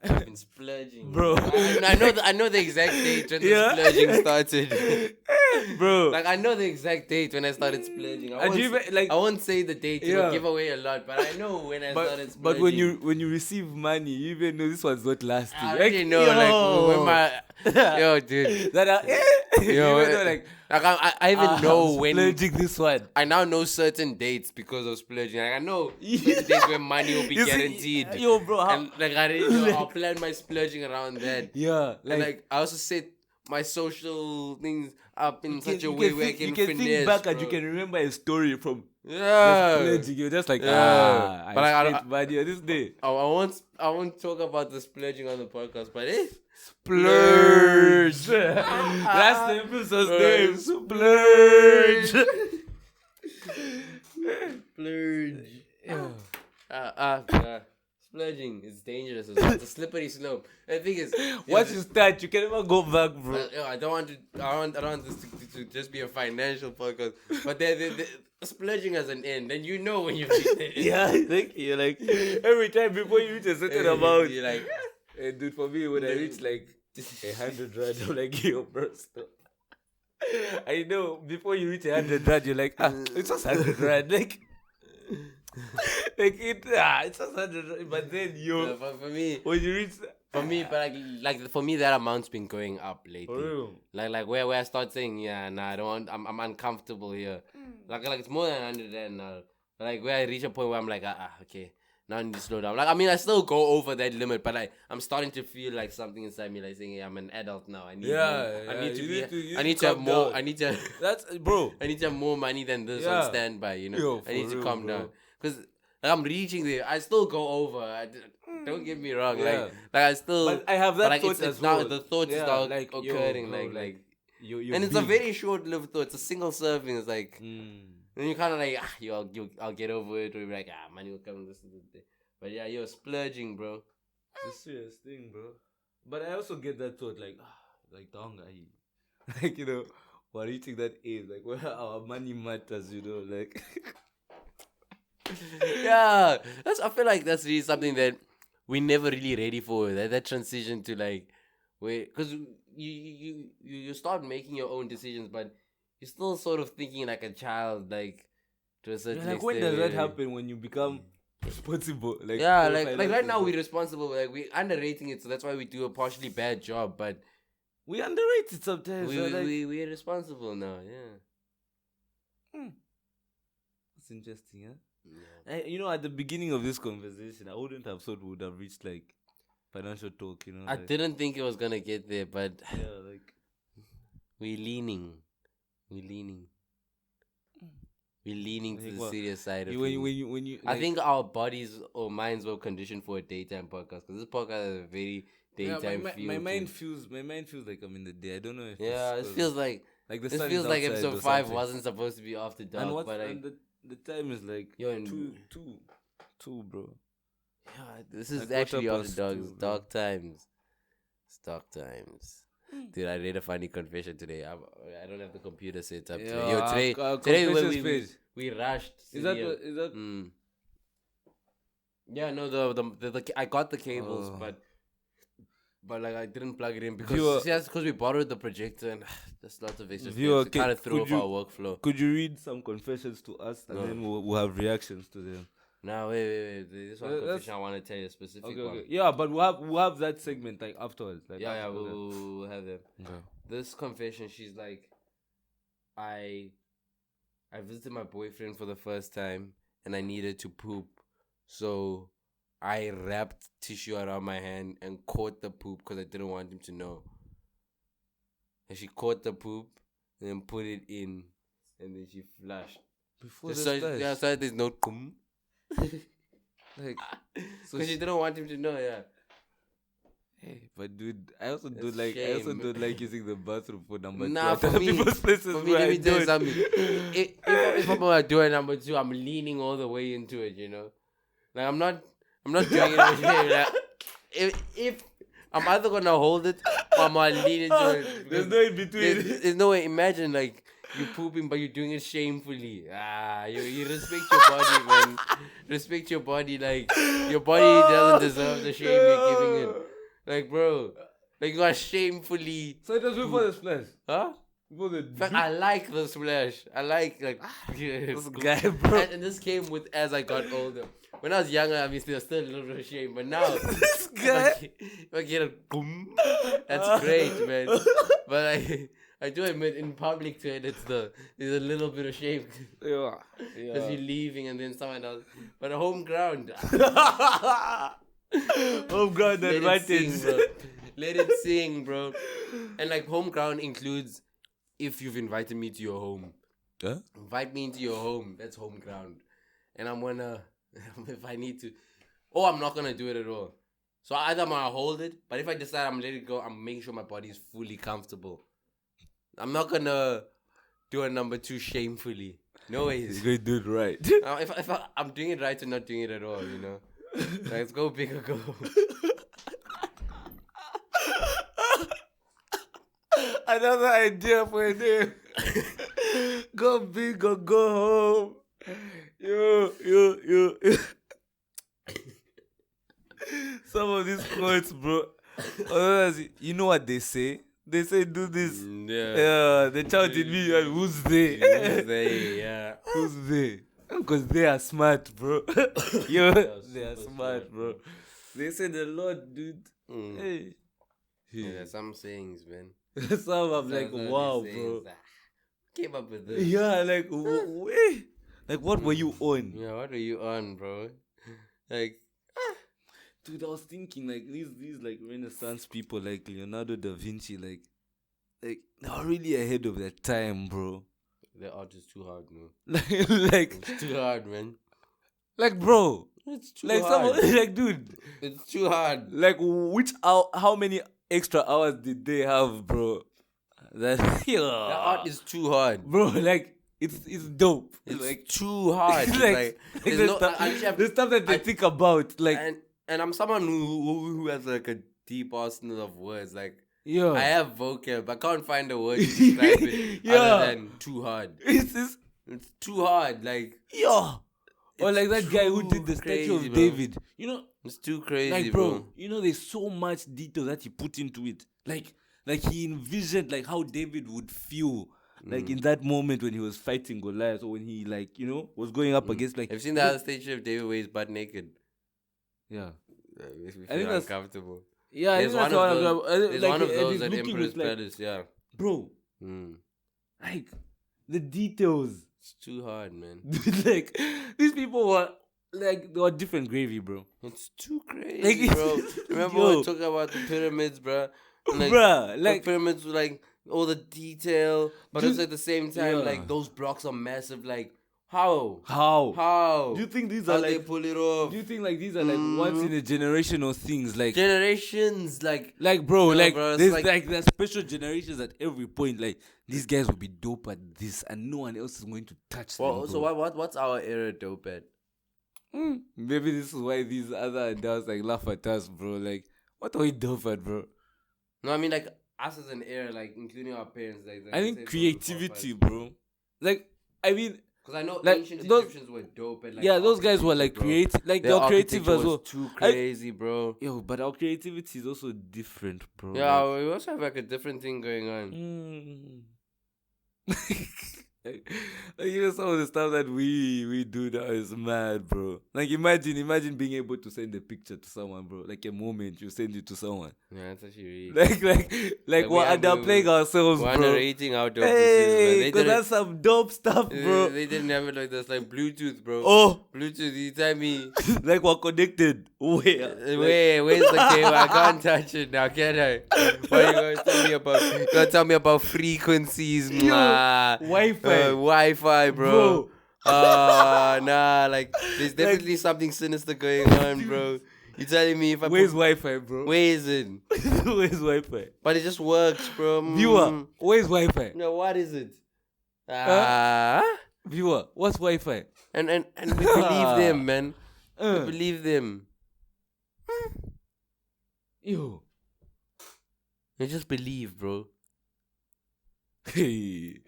I've been splurging, Bro. I know the exact date when Yeah. the splurging started, Bro. Like I know the exact date when I started splurging. And you even, like, I won't say the date. It'll Yeah. give away a lot, but I know when I started splurging. But when you receive money, you even know this one's not lasting. I already know, like when my yo, dude. Yo, even know, like I even know when splurging this one. I now know certain dates because of splurging. Like I know certain dates where money will be You see, guaranteed. yo, bro, how- And like I already know I'll plan my splurging around that. Yeah, And like I also said my social things up in such a You way where I can you can finesse, think back and bro. you can remember a story from Yeah. pledging. You're just like, Yeah. But I I don't- spent money on this day. I won't talk about the splurging on the podcast, but Splurge. That's the episode's name. Splurge. Splurge. Splurging is dangerous. It's a slippery slope. The thing is, Once you start, you can never go back, bro. I don't want this to just be a financial podcast, but the splurging has an end, and you know when you reach it. Yeah, you're like every time before you reach a certain amount. You're like, Hey, dude, for me, when I reach like 100 rand, I'm like, yo, bro, stop. I know, before you reach 100 rand, you're like, it's just 100 rand. It's just 100 rand. But then, for me, when you reach, but for me, that amount's been going up lately. for real. Like where I start saying, yeah, nah, I don't want, I'm uncomfortable here. Like it's more than 100 rand now. Like where I reach a point where I'm like, okay. Now I need to slow down. Like, I mean, I still go over that limit, but I'm starting to feel like something inside me, like saying, "Hey, I'm an adult now. I need more. I need to be. I need to have more. I need to. That's bro. I need to have more money than this Yeah. on standby. You know, Yo, I need for to real, calm bro. down because I'm reaching there. I still go over. Don't get me wrong. Yeah. Like I still. But I have that like, thought it's as now well. the thought is Yeah, now like, yo, occurring. bro, like you're and it's a big. very short-lived thought. It's a single serving. It's like. And you kind of like, I'll get over it. Or you're like, money will come this day. But yeah, you're splurging, bro. It's a serious thing, bro. But I also get that thought, like the hunger, like, you know, we're reaching that age, like, where our money matters, you know, like. Yeah, I feel like that's really something that we never really ready for. That transition to like, because you start making your own decisions, but you're still sort of thinking like a child, like to a certain Like, extent. when does that happen? When you become responsible? Like, Yeah, for like right finances, now bro. we're responsible. Like we're underrating it, so that's why we do a partially bad job. But We underrate it sometimes. we're responsible now. Yeah. That's interesting, huh? You know, at the beginning of this conversation, I wouldn't have thought we would have reached like financial talk. You know, I like, didn't think it was gonna get there, but Yeah, like we're leaning to think the what- serious side of when things. you. I Like, think our bodies or minds were conditioned for a daytime podcast because this podcast is a very daytime my, feel. my to mind it. feels like I'm in the day. I don't know if Yeah, it's it feels like like the this sun feels is like outside episode or 5 something. wasn't supposed to be after dark, but like, and the time is like Yo, and- two, bro. yeah, this is like actually quarter after past dark. 2, It's bro. dark times. It's dark times. Dude, I read a funny confession today. I don't have the computer set up today. Yo, today when confessions page. we rushed. Is that Celia. is that Mm. Yeah, no, the I got the cables, Oh. but like I didn't plug it in because Viewer- because we borrowed the projector and there's lots of extra Viewer, things to kind of throw could off you- our workflow. Could you read some confessions to us and No. then we'll have reactions to them? Now wait. This one That's- confession I want to tell you a specific Okay, one. okay. Yeah, but we'll have that segment like afterwards. Like Yeah, after that. we'll have them. Okay. This confession, she's like, I visited my boyfriend for the first time and I needed to poop, so I wrapped tissue around my hand and caught the poop because I didn't want him to know. And she caught the poop and then put it in, and then she flushed. Before So, the splash. yeah, so there's no cum. Like, Because she didn't want him to know, yeah. hey, but dude, I also It's don't like shame. using the bathroom for number Nah, two. for Other me, people's places For me, where let I me tell you don't. something. If I'm gonna do it number 2, I'm leaning all the way into it, you know. Like I'm not doing it with him. Like, if I'm either gonna hold it or I'm gonna lean into it. There's no in between. There's no way. Imagine like you pooping, but you're doing it shamefully. You respect your body, man. Respect your body. Like your body doesn't deserve the shame you're giving it. Like, bro, like you are shamefully. So it was before the splash. Huh? Before the Fact, I like the splash. I like this guy, bro. and this came with as I got older. When I was younger, I mean, there's still a little bit of shame, but now This guy. if I get a boom, that's great, man. But I do admit in public to it, there's a little bit of shame Yeah. because you're leaving and then someone else. But a home ground, Home ground let it advantage. sing, bro. Let it sing, bro. And like home ground includes if you've invited me to your home. Huh? Invite me into your home. That's home ground. And I'm gonna, if I need to, or I'm not gonna do it at all. So either I'm gonna hold it, but if I decide I'm letting it go, I'm making sure my body is fully comfortable. I'm not gonna do a number 2 shamefully. No ways. You're going to do it right. If I'm doing it right or not doing it at all, you know. Let's go big or go. Another idea for a name. Go big or go home. Yo. Some of these quotes, bro. You know what they say? They say do this. Yeah. They shout at me and who's they? Who's they? Yeah. Who's they? Because they are smart, bro. Yo, they are smart, bro. They said a lot, dude. Hey. Yeah, some sayings, man. Some I'm like, Some wow, sayings, bro. Came up with this. Yeah, like, wait. Like, what were you on? Yeah, what are you on, bro? Like, Dude, I was thinking, like, these like, Renaissance people, like Leonardo da Vinci, like, they are really ahead of their time, bro. the art is too hard, man. like, It's too hard, man. like, bro. It's too Like, hard. like, dude. It's too hard. Like, how many extra hours did they have, bro? That, The art is too hard. bro, like, it's dope. It's like, too hard. like, there's the no, stuff, I actually have- the stuff that they think about, like, and I'm someone who has like a deep arsenal of words. Like yeah. I have vocab, I can't find a word to describe it Yeah. other than too hard. It's too hard. Like yeah. Or it's like that guy who too did the statue of crazy, bro. David. You know, It's too crazy, like bro, you know, there's so much detail that he put into it. Like he envisioned like how David would feel like in that moment when he was fighting Goliath, or when he like, you know, was going up against like. Have you seen the other statue of David where he's butt naked? Yeah. Makes me I think feel that's- uncomfortable. Yeah, There's I one think of that's those. what There's like, one of and those he's at looking Emperor's with, like, Palace. Yeah. bro, like the details. It's too hard, man. Like these people were like, they were different gravy, bro. It's too crazy, Like, bro. Remember we yo. were talking about the pyramids, bro? Like, Bruh, the like pyramids were like all the detail, but it's Dude, at the same time yeah. like those blocks are massive. Like how? how? Do you think these How are they like? pull it off? Do you think like these are like once in a generational things? Like Generations, like bro, No, like bro, it's there's like- like there's special generations at every point. Like these guys will be dope at this, and no one else is going to touch well, them. so bro. what's our era dope at? Maybe this is why these other adults like laugh at us, bro. Like, what are we dope at, bro? No, I mean like us as an era, like including our parents. Like I think creativity, bro. Like, I mean, because I know like, ancient those- Egyptians were dope at like yeah, those guys were like bro. creative, like Their they're creative architecture as was well. Too crazy, bro. Yo, but our creativity is also different, bro. Yeah, Like, we also have like a different thing going on. like, you know, some of the stuff that we do now is mad, bro. Like imagine being able to send a picture to someone, bro. Like a moment you send it to someone. Yeah, that's actually really. Like we we're are- underplaying ourselves, We're bro. underrating how dope this Hey, is, because man. that's some dope stuff, bro. They didn't have it like this, like Bluetooth, bro. Oh, Bluetooth, you tell me. like we're connected. Where? Where's the cable? I can't touch it now, can I? What are you gonna tell me about? You gonna tell me about frequencies, nah. Wi-Fi. Wi-Fi, bro. Nah, like there's definitely something sinister going on, bro. You telling me if I Where's Wi-Fi, bro? where is it? Where's Wi-Fi? But it just works, bro. Viewer, where's Wi-Fi? No, what is it? Viewer, what's Wi-Fi? And we believe them, man. We Uh, believe them. yo. We just believe, bro. Hey.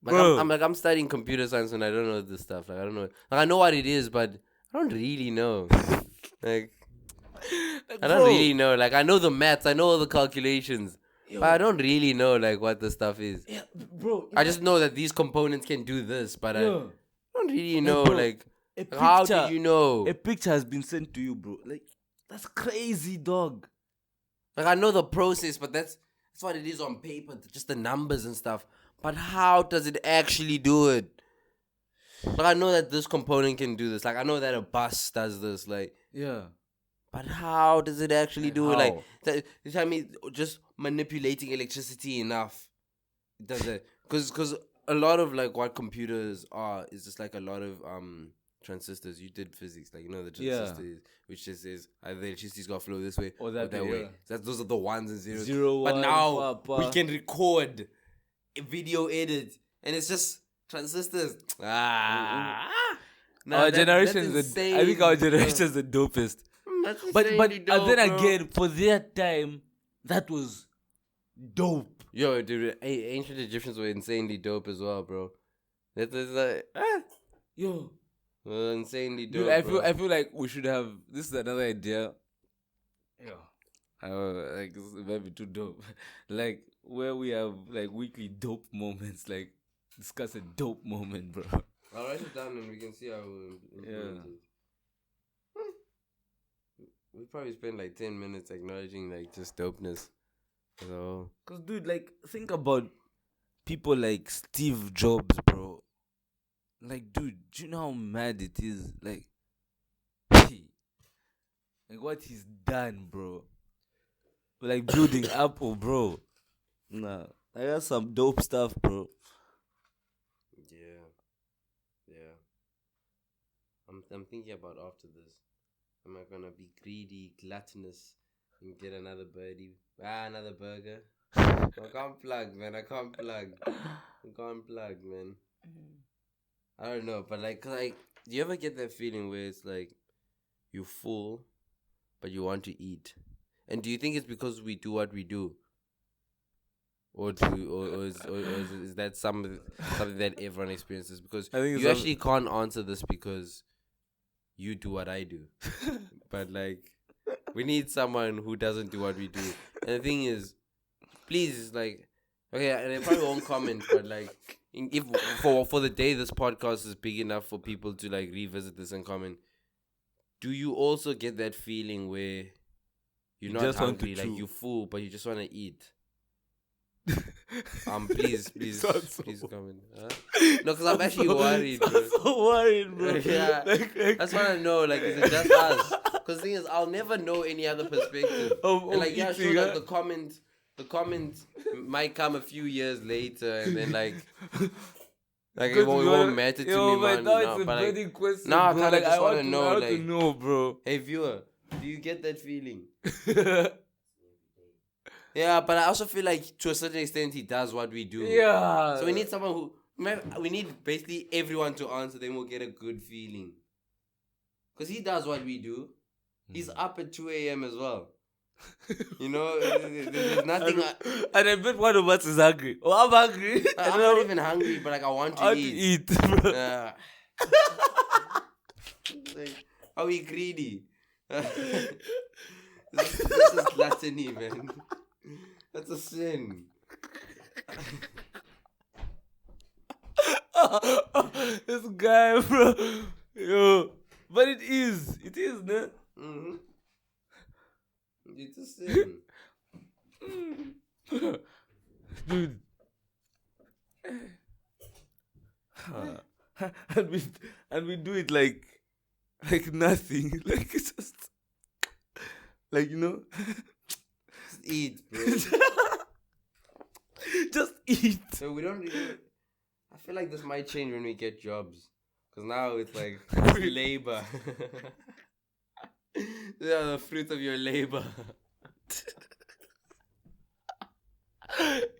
Like, Bro. I'm studying computer science and I don't know this stuff. Like I don't know. Like I know what it is, but I don't really know. Like I don't Bro. really know. Like I know the maths, I know all the calculations, Yo. but I don't really know like what the stuff is. Yeah, bro. I just know that these components can do this, but I Yeah. don't really know. bro, Like A how picture- did you know? A picture has been sent to you, bro. Like, that's crazy, dog. Like I know the process, but that's what it is on paper, just the numbers and stuff. But how does it actually do it? Like I know that this component can do this. Like I know that a bus does this. Like, Yeah. But how does it actually do it? Like, How? you tell me just manipulating electricity enough does it? Because a lot of like what computers are is just like a lot of transistors. You did physics, like the transistors, which just is either the electricity's got to flow this way Or or that that way, way. yeah. Those are the ones and zeros. Zero, but one, now pa. we can record a video edit, and it's just transistors. Our generation is insane. I think our generation is the dopest. That's But insanely dope, then bro. again, for their time, that was dope. Yo, dude, ancient Egyptians were insanely dope as well, bro. That is like, Yo, insanely dope. dude, I bro. feel like we should have. This is another idea. Like this might be too dope. Like where we have like weekly dope moments. Like discuss a dope moment, bro. I'll write it down and we can see how we implement it. We probably spend like 10 minutes acknowledging like just dopeness. So, Cause dude, like think about people like Steve Jobs, bro. Like, dude, do you know how mad it is? Like what he's done, bro. Like building Apple, bro. Nah, I got some dope stuff, bro. yeah. I'm thinking about after this. Am I gonna be greedy, gluttonous, and get another birdie? Another burger. I can't plug, man. I can't plug, man. I don't know, but like, do you ever get that feeling where it's like you're full, but you want to eat? And do you think it's because we do what we do, or is that something that everyone experiences? Because I think you actually can't answer this because you do what I do, but like we need someone who doesn't do what we do. And the thing is, please, like, okay, and I probably won't comment, but like, if for the day this podcast is big enough for people to like revisit this and comment, do you also get that feeling where you're not just want to hungry, like chew. you're full, but you just want to eat? Please comment. Huh? No, because I'm actually worried, bro. So worried, bro. Yeah, that's what I know. Like, is it just us? Because the thing is, I'll never know any other perspective. And like, yeah, sure, like the comment might come a few years later, and then like it won't matter to me, man. Now No, it's a but burning question, now I bro. kind of Like, just I want to know, I want like, to know, bro. hey viewer, do you get that feeling? Yeah, but I also feel like to a certain extent he does what we do. Yeah. So we need someone who we need basically everyone to answer. Then we'll get a good feeling. Cause he does what we do. He's up at 2 a.m. as well. You know, there's nothing. And I bet one of us is hungry. Oh, I'm hungry. I'm not even hungry, but like I want to eat. Bro. Yeah. Like, are we greedy? This is gluttony, man. That's a sin. This guy, bro. Yo. But it is, no? Mm-hmm. It's a sin. Dude. And we do it like nothing. Like it's just like, you know. Just eat, bro. Just eat. So we don't really. I feel like this might change when we get jobs. Because now it's like labor. These are the fruits of your labor.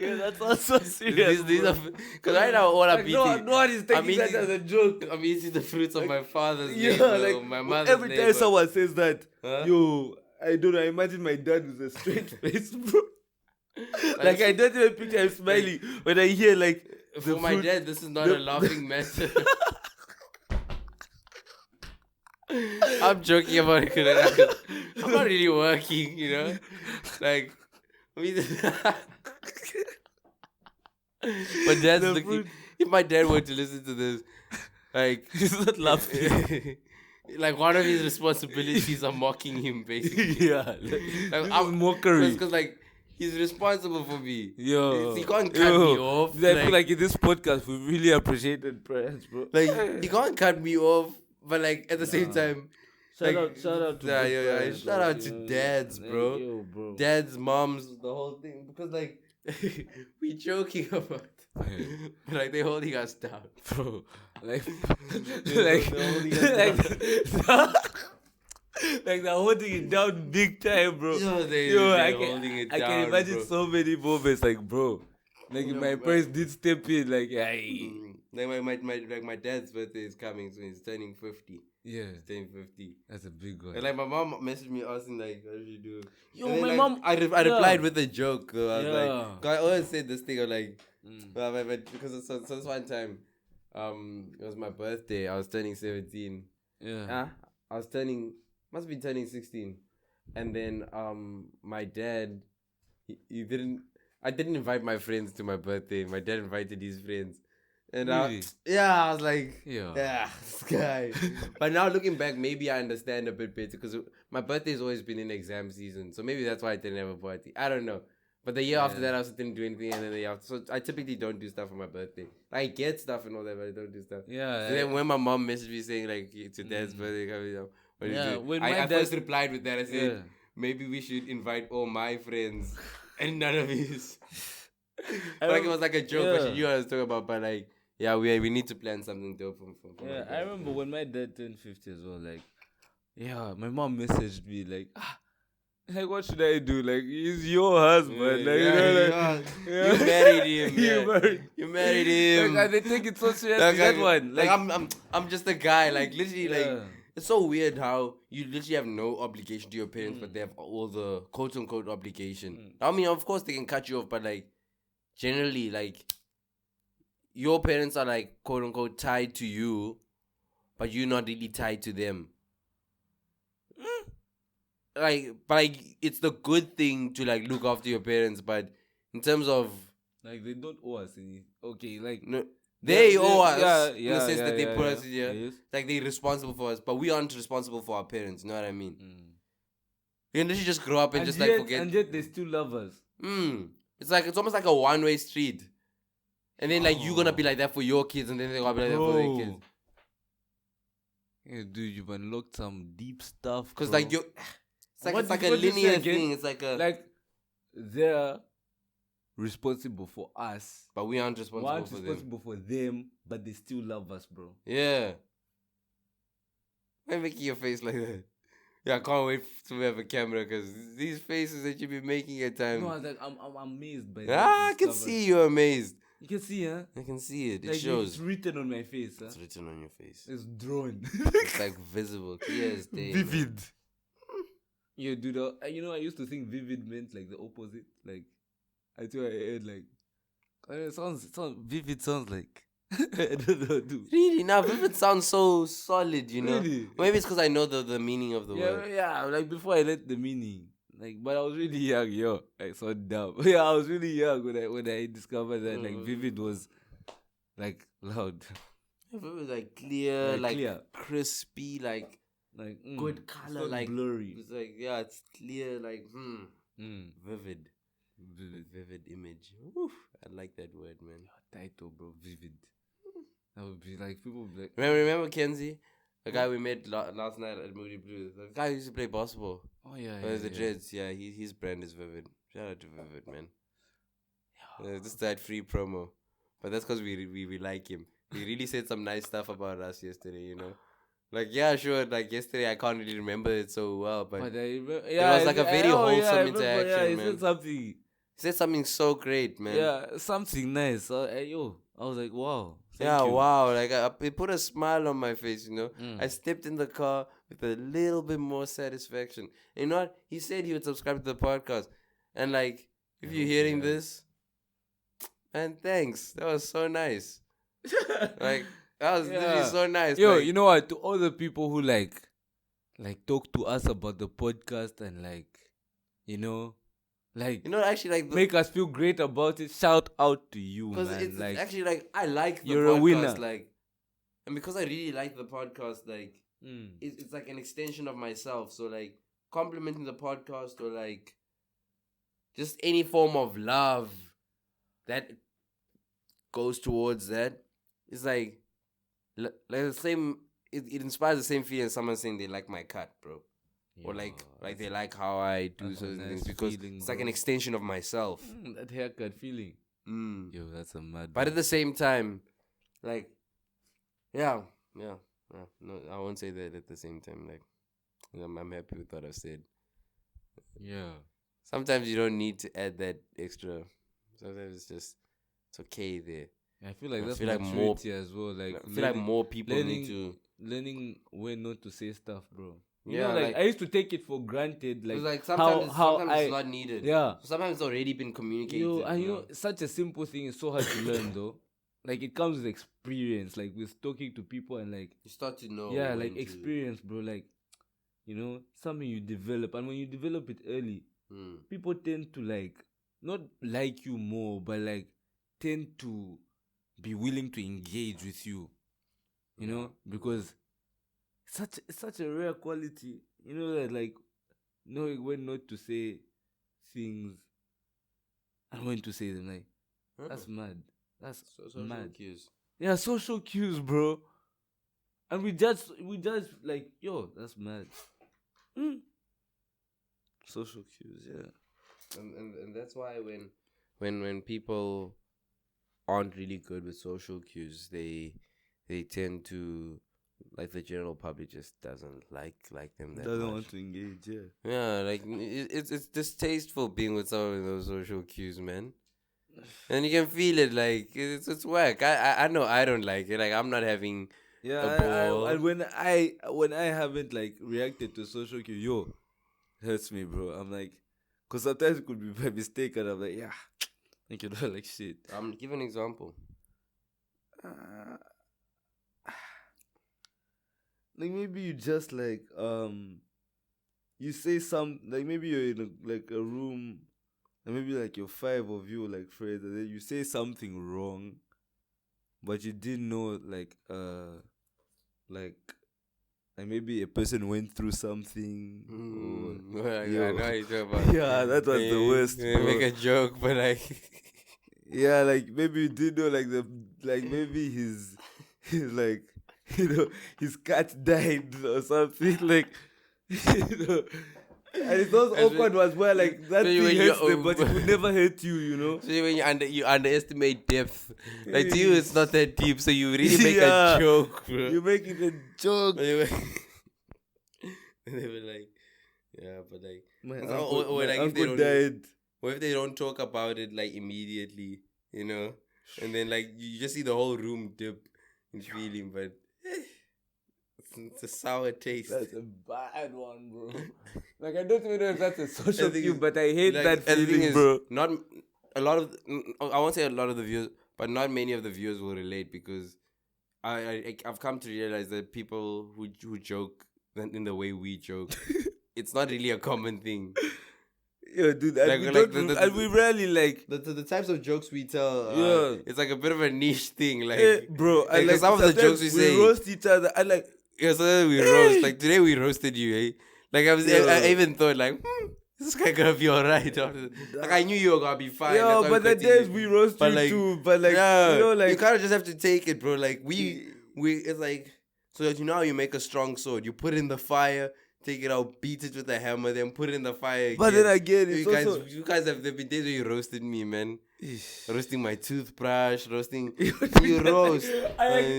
Yeah, that's also serious. Because right now all I'm like, eating. no one is taking I'm that eating- as a joke. I'm eating the fruits of my father's Yeah, labor, like or my mother's every labor. time someone says that, Huh? yo, I don't know. I imagine my dad with a straight face, bro. Like Like, I don't even picture him smiling when I hear like for the my fruit- dad, this is not a laughing matter. I'm joking about it because I'm not really working, you know? Like, I mean, but dad's The looking. fruit- If my dad were to listen to this, like, he's not laughing. like one of his responsibilities are mocking him, basically. Yeah, Like, this is mockery. Because, like, he's responsible for me. Yo, He can't cut me off. I feel like in this podcast we really appreciated prayers, bro. Like, he can't cut me off, but like at the same time, Shout out to yeah, both yeah, parents, shout like, out you to know, dads, like, bro. yo, bro. Dads, moms, the whole thing. Because like we joking about, but like they holding us down, Bro, like, They're like, holding us down. like they're holding it down big time, bro. Yo, I they're holding it can down, imagine bro. so many moments, like, bro, like if Yeah, my but- parents did step in, like, hey, Like my dad's birthday is coming, so he's turning 50. yeah, He's turning 50. that's a big one. And like my mom messaged me asking like, what should you do? Yo, And then, my like, mom, I yeah. replied with a joke. Though. I was Yeah. like, 'cause I always said this thing of like, Mm. because so this one time, it was my birthday. I was turning 17. Yeah. I was must be turning 16. And then my dad, I didn't invite my friends to my birthday. My dad invited his friends. And Really? I was like, Yeah. this guy. But now looking back, maybe I understand a bit better because my birthday's always been in exam season. So maybe that's why I didn't have a party. I don't know. But the year after that, I also didn't do anything. And then the year after. So I typically don't do stuff for my birthday. I get stuff and all that, but I don't do stuff. Yeah. So then when my mom messaged me saying, like, it's your dad's birthday coming up, what do you do? when I my first dad- replied with that. I said, Yeah. maybe we should invite all my friends and none of his. I Like it was like a joke, but she yeah. knew what I was talking about. But like, yeah, we need to plan something dope for my Yeah, I dad. remember when my dad turned 50 as well. Like, yeah, my mom messaged me like, what should I do? Like, he's your husband. Like, you know, like, You married him. You Yeah. married- You married him. Like, and they take it so seriously. Like, that one. Like I'm just a guy. Like literally, like Yeah. it's so weird how you literally have no obligation to your parents, but they have all the quote unquote obligation. I mean, of course they can cut you off, but like generally, like your parents are like quote unquote tied to you, but you're not really tied to them. Like it's the good thing to like look after your parents, but in terms of Like, they don't owe us any. Okay, like, no, they owe us yeah, in the sense yeah, that they yeah, put yeah. us here. Yes. Like they're responsible for us, but we aren't responsible for our parents. You know what I mean? You can literally just grow up and just yet, like forget. And yet they still love us. It's almost like a one-way street. And then like you're gonna be like that for your kids, and then they're gonna be like that for their kids. Yeah, dude, you've unlocked some deep stuff. Cause bro. like it's What like did- a what did you say linear again? thing. It's like a like, they're responsible for us. but we aren't We're responsible for them. responsible for them, but they still love us, bro. Yeah. Why are you making your face like that? Yeah, I can't wait to have a camera because these faces that you be making at times. No, I was like, I'm amazed by I can discovery. see you're amazed. You can see, huh? I can see it. It Like, shows. it's written on my face, huh? It's written on your face. It's drawn. It's like visible, clear as day. man. Vivid. Yeah, dude. You know, I used to think vivid meant like the opposite. Like, I thought I heard like, it sounds vivid. Sounds like I don't know, dude. Really? Now, vivid sounds so solid, you know? Really? Maybe it's because I know the meaning of the word. Yeah. Like before I learned the meaning. Like, but I was really young, like so dumb. Yeah, I was really young when I discovered that like vivid was like loud, Vivid was like clear, Like like clear. crispy, like like good it's color, not like blurry. It's like, yeah, it's clear, like, vivid. Vivid. Vivid image. Oof, I like that word, man. Title, bro. Vivid. That would be like people would be like, Remember Kenzie? The guy we met last night at Moody Blues. The guy who used to play basketball. oh yeah, Oh, yeah, the yeah. Dreads. Yeah, his brand is Vivid. Shout out to Vivid, man. Just that free promo. But that's because we like him. He really said some nice stuff about us yesterday, you know? Like, yeah, sure. Like, yesterday, I can't really remember it so well. But But it was like a very wholesome interaction, Yeah, he man. said something. he said something so great, man. Yeah, something nice. I was like, wow. Thank Yeah, you. wow. Like, it put a smile on my face, you know? Mm. I stepped in the car with a little bit more satisfaction. You know what? He said he would subscribe to the podcast. And, like, if you're hearing this, man, thanks. That was so nice. Like, that was literally so nice. Yo, like, you know what? To all the people who like talk to us about the podcast and like, you know, actually, like, make us feel great about it. Shout out to you, because man. it's Like, actually, like, I like the you're podcast. a winner. Like, and because I really like the podcast, like, mm. it's like an extension of myself. So, like, complimenting the podcast or, like, just any form of love that goes towards that, it's like the same it inspires the same feeling as someone saying they like my cut, bro. Or like they like how I do that's a certain nice things because feeling, it's like bro. an extension of myself. That haircut feeling. Mm. Yo, that's a mad. But at the same time, like, yeah. No, I won't say that at the same time. Like, I'm happy with what I've said. yeah. Sometimes you don't need to add that extra. Sometimes it's okay there. I feel like I that's feel like maturity as well. Like I feel like more people need to. learning when not to say stuff, bro. You Yeah, know, like like- I used to take it for granted. Like, Like sometimes sometimes it's not needed. Yeah. Sometimes it's already been communicated. You know, such a simple thing is so hard to learn though. Like it comes with experience, like with talking to people and like You start to know. yeah, when like to- experience, bro. Like, you know, something you develop, and when you develop it early, Mm. people tend to like not like you more, but like tend to be willing to engage with you. You know, because such a rare quality. You know that like knowing when not to say things and when to say them. Like that's mad. That's Social mad. cues. Yeah, social cues, bro. And we judge like, yo, that's mad. Social cues, yeah. And that's why when people aren't really good with social cues, they tend to, like, the general public just doesn't like them that Doesn't much. want to engage, yeah. Yeah, like it's distasteful being with some of those social cues, man. And you can feel it, like it's whack. I know I don't like it. Like, I'm not having Yeah, a ball. and when I haven't like reacted to social cue, yo, hurts me, bro. I'm like, cause sometimes it could be by mistake, and I'm like, yeah, like you know, like shit. Give an example. Like maybe you just like you say some, like maybe you're in a room, and maybe like you're 5 of you like friends, and then you say something wrong, but you didn't know like maybe a person went through something. I Yo. know what you're talking about. Yeah, that was the worst, You bro. make a joke, but like, Yeah, like maybe you did know like maybe his like, you know, his cat died or something, like, you know. And it's those awkward ones where like that so you- thing when hurts you're them, but it would never hurt you, you know. so when you underestimate depth, like, to you it's not that deep, so you really make Yeah. a joke, bro. You make it a joke. And they were like, yeah, but like, My Or- uncle, or my like if they uncle don't- died. what if they don't talk about it like immediately, you know? And then like you just see the whole room dip in feeling, but it's a sour taste. That's a bad one, bro. Like, I don't even know if that's a social thing cue, is, but I hate Like, that and the thing feeling, is, bro. Not a lot of, I won't say a lot of the viewers, but not many of the viewers will relate, because I've come to realize that people who joke in the way we joke, it's not really a common thing. Yeah, dude, and, Like- we, like don't, the- and we rarely like. The types of jokes we tell, Yeah. it's like a bit of a niche thing, like, Bro, like, and like some of the sometimes jokes we say, roast each other, and like, yeah, so we roast. Like today we roasted you, eh? Like I Yeah. even thought like, this guy gonna be alright. Like I knew you were gonna be fine. yeah, that's why but the continued. days we roast But you like, too, but like, yeah, you know, like, you kind of just have to take it, bro. Like we it's like, so that you know how you make a strong sword. You put it in the fire, take it out, beat it with a hammer, then put it in the fire again. but then again, it's you guys have, there been days where you roasted me, man. Roasting my toothbrush, roasting. You roast.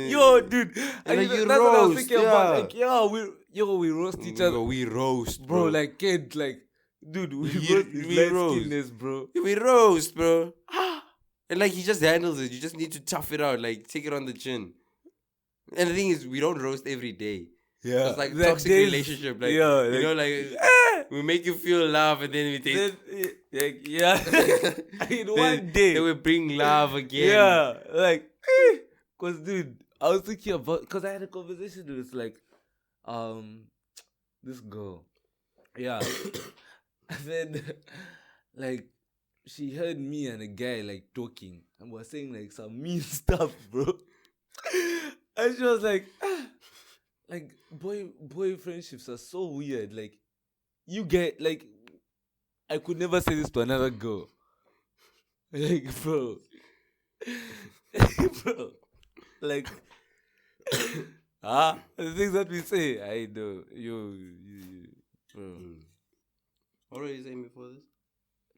yo, dude, and like, you that's what I was roast, thinking about. yeah. Like, we roast each other, We roast, bro. Like, kid, like, dude, we roast his we light roast. skinness, bro. We roast, bro. And like he just handles it. You just need to tough it out. Like take it on the chin. And the thing is, we don't roast every day. Yeah, It's like that toxic days- relationship. Like, yeah, you know, like we make you feel love, and then we take. yeah, in one day, Then we bring love again. yeah, like, cause dude, I was thinking about, cause I had a conversation with like, this girl, yeah, and then like she heard me and a guy like talking and was saying like some mean stuff, bro, and she was like, like boy friendships are so weird, like you get like. I could never say this to another girl. Like, bro. Bro. Like, The things that we say, I know. What were you saying before this?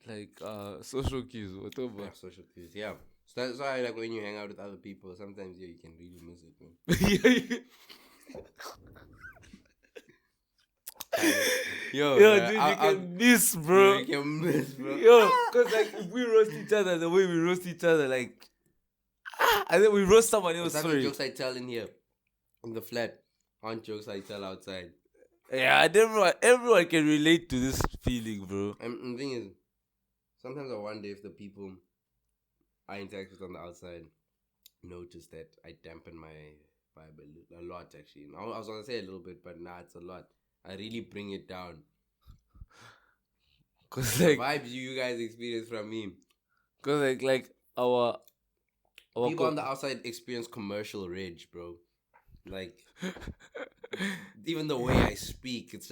Like social cues, whatever. Yeah, social cues. Yeah. So that's why, like, when you hang out with other people, sometimes you can really miss it, man. Yo, Yo, dude, you can miss, bro. You can miss, bro. Yo, cause like if we roast each other the way we roast each other, like, and then we roast someone else. Some of the Sorry. jokes I tell in here, in the flat, aren't jokes I tell outside. Yeah, and everyone can relate to this feeling, bro. And the thing is, sometimes I wonder if the people I interact with on the outside notice that I dampen my vibe a lot, actually. I was going to say a little bit, but nah, it's a lot. I really bring it down. Cause The like, vibes you guys experience from me. cause like our People on the outside experience commercial rage, bro. Like, even the way I speak, it's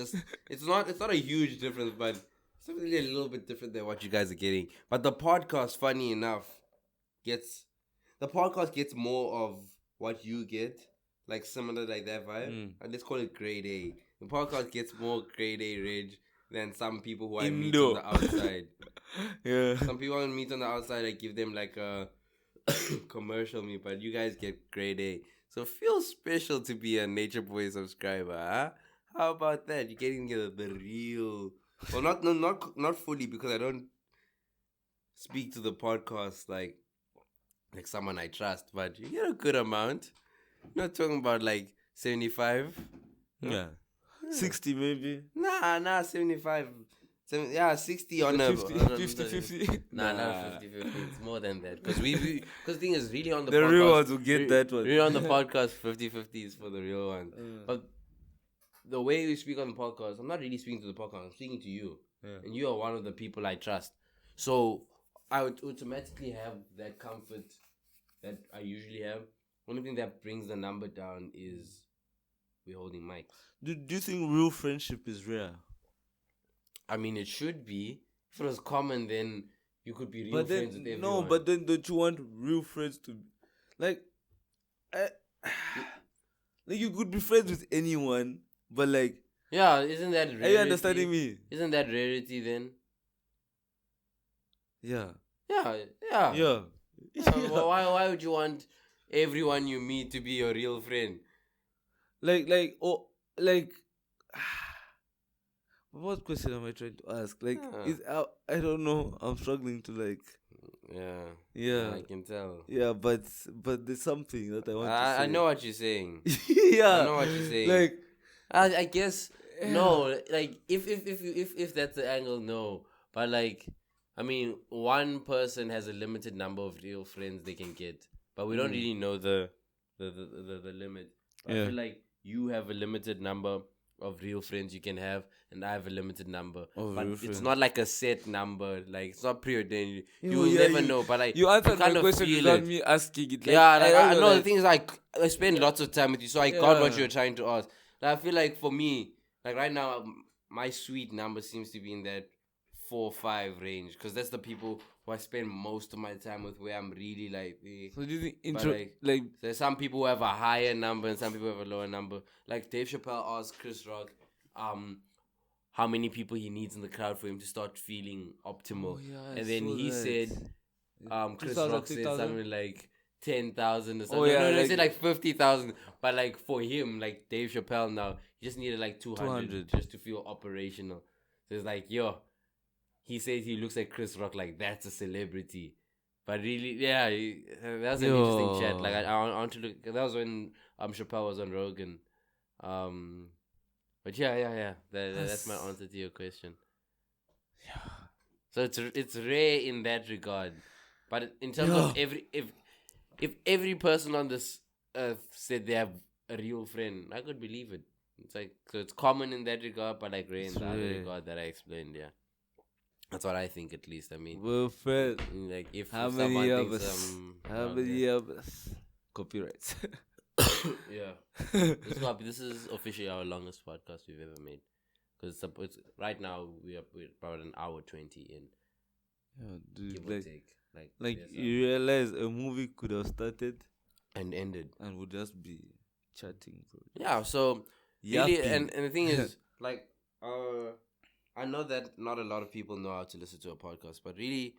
not a huge difference, but it's definitely a little bit different than what you guys are getting. But the podcast, funny enough, gets more of what you get, like similar like that vibe. And let's call it grade A. The podcast gets more grade A rage than some people who I meet on the outside. Yeah. Some people I meet on the outside, I give them like a commercial me, but you guys get grade A. So it feels special to be a Nature Boy subscriber, huh? How about that? You're getting the real. Well, not fully, because I don't speak to the podcast like someone I trust, but you get a good amount. You're not talking about like 75. Yeah. 60 maybe. Nah, 75. 60 on a 50. Nah, not 50. It's more than that. Because the thing is, really on the The podcast, real ones will get that one. Really on the podcast, 50 is for the real ones. But the way we speak on the podcast, I'm not really speaking to the podcast, I'm speaking to you. Yeah. And you are one of the people I trust. So I would automatically have that comfort that I usually have. Only thing that brings the number down is we're holding mics. Do you think real friendship is rare? I mean, it should be. If it was common, then you could be real But friends then, with everyone. no, but then don't you want real friends to, like, like you could be friends with anyone, but like, yeah, isn't that rarity? are you understanding me? Isn't that rarity then? Yeah. Yeah. Well, why would you want everyone you meet to be your real friend? What question am I trying to ask? Like, I don't know. I'm struggling to like. Yeah. I can tell. Yeah, but there's something that I want to say. I know what you're saying. Yeah. I know what you're saying. Like, I guess no. Like, if that's the angle, no. But like, I mean, one person has a limited number of real friends they can get, but we don't really know the limit. I feel like you have a limited number of real friends you can have, and I have a limited number. But it's not like a set number. Like, it's not preordained. You will never know. But like, you answered my kind of question feel without it. me asking it. Like, Yeah, like, I don't know like, the thing is, like, I spend lots of time with you, so I got what you're trying to ask. Like, I feel like for me, like right now, my sweet number seems to be in that 4 or 5 range, because that's the people who I spend most of my time with, where I'm really like. So do you think like there's some people who have a higher number and some people who have a lower number. Like Dave Chappelle asked Chris Rock, how many people he needs in the crowd for him to start feeling optimal, and then he said, Chris Rock said something like 10,000 or something. No, they said like 50,000. But like for him, like Dave Chappelle now, he just needed like 200 just to feel operational. So it's like, yo, he says he looks at Chris Rock like that's a celebrity. But really, yeah, that's an interesting chat. Like I want to look. That was when Chappelle was on Rogan. But yeah. That's my answer to your question. Yeah. So it's rare in that regard, but in terms of if every person on this earth said they have a real friend, I could believe it. It's like, so it's common in that regard, but like rare in the other regard that I explained. Yeah. That's what I think, at least. I mean, well, Fred, like if how someone many of thinks us? How many of us? Copyrights. Yeah. This is officially our longest podcast we've ever made, because it's right now we're about an hour 20 in. Yeah, dude, give or take. Like you realize a movie could have started and ended and would just be chatting, bro. Yeah, so really, Yapping. and the thing is, like, I know that not a lot of people know how to listen to a podcast, but really,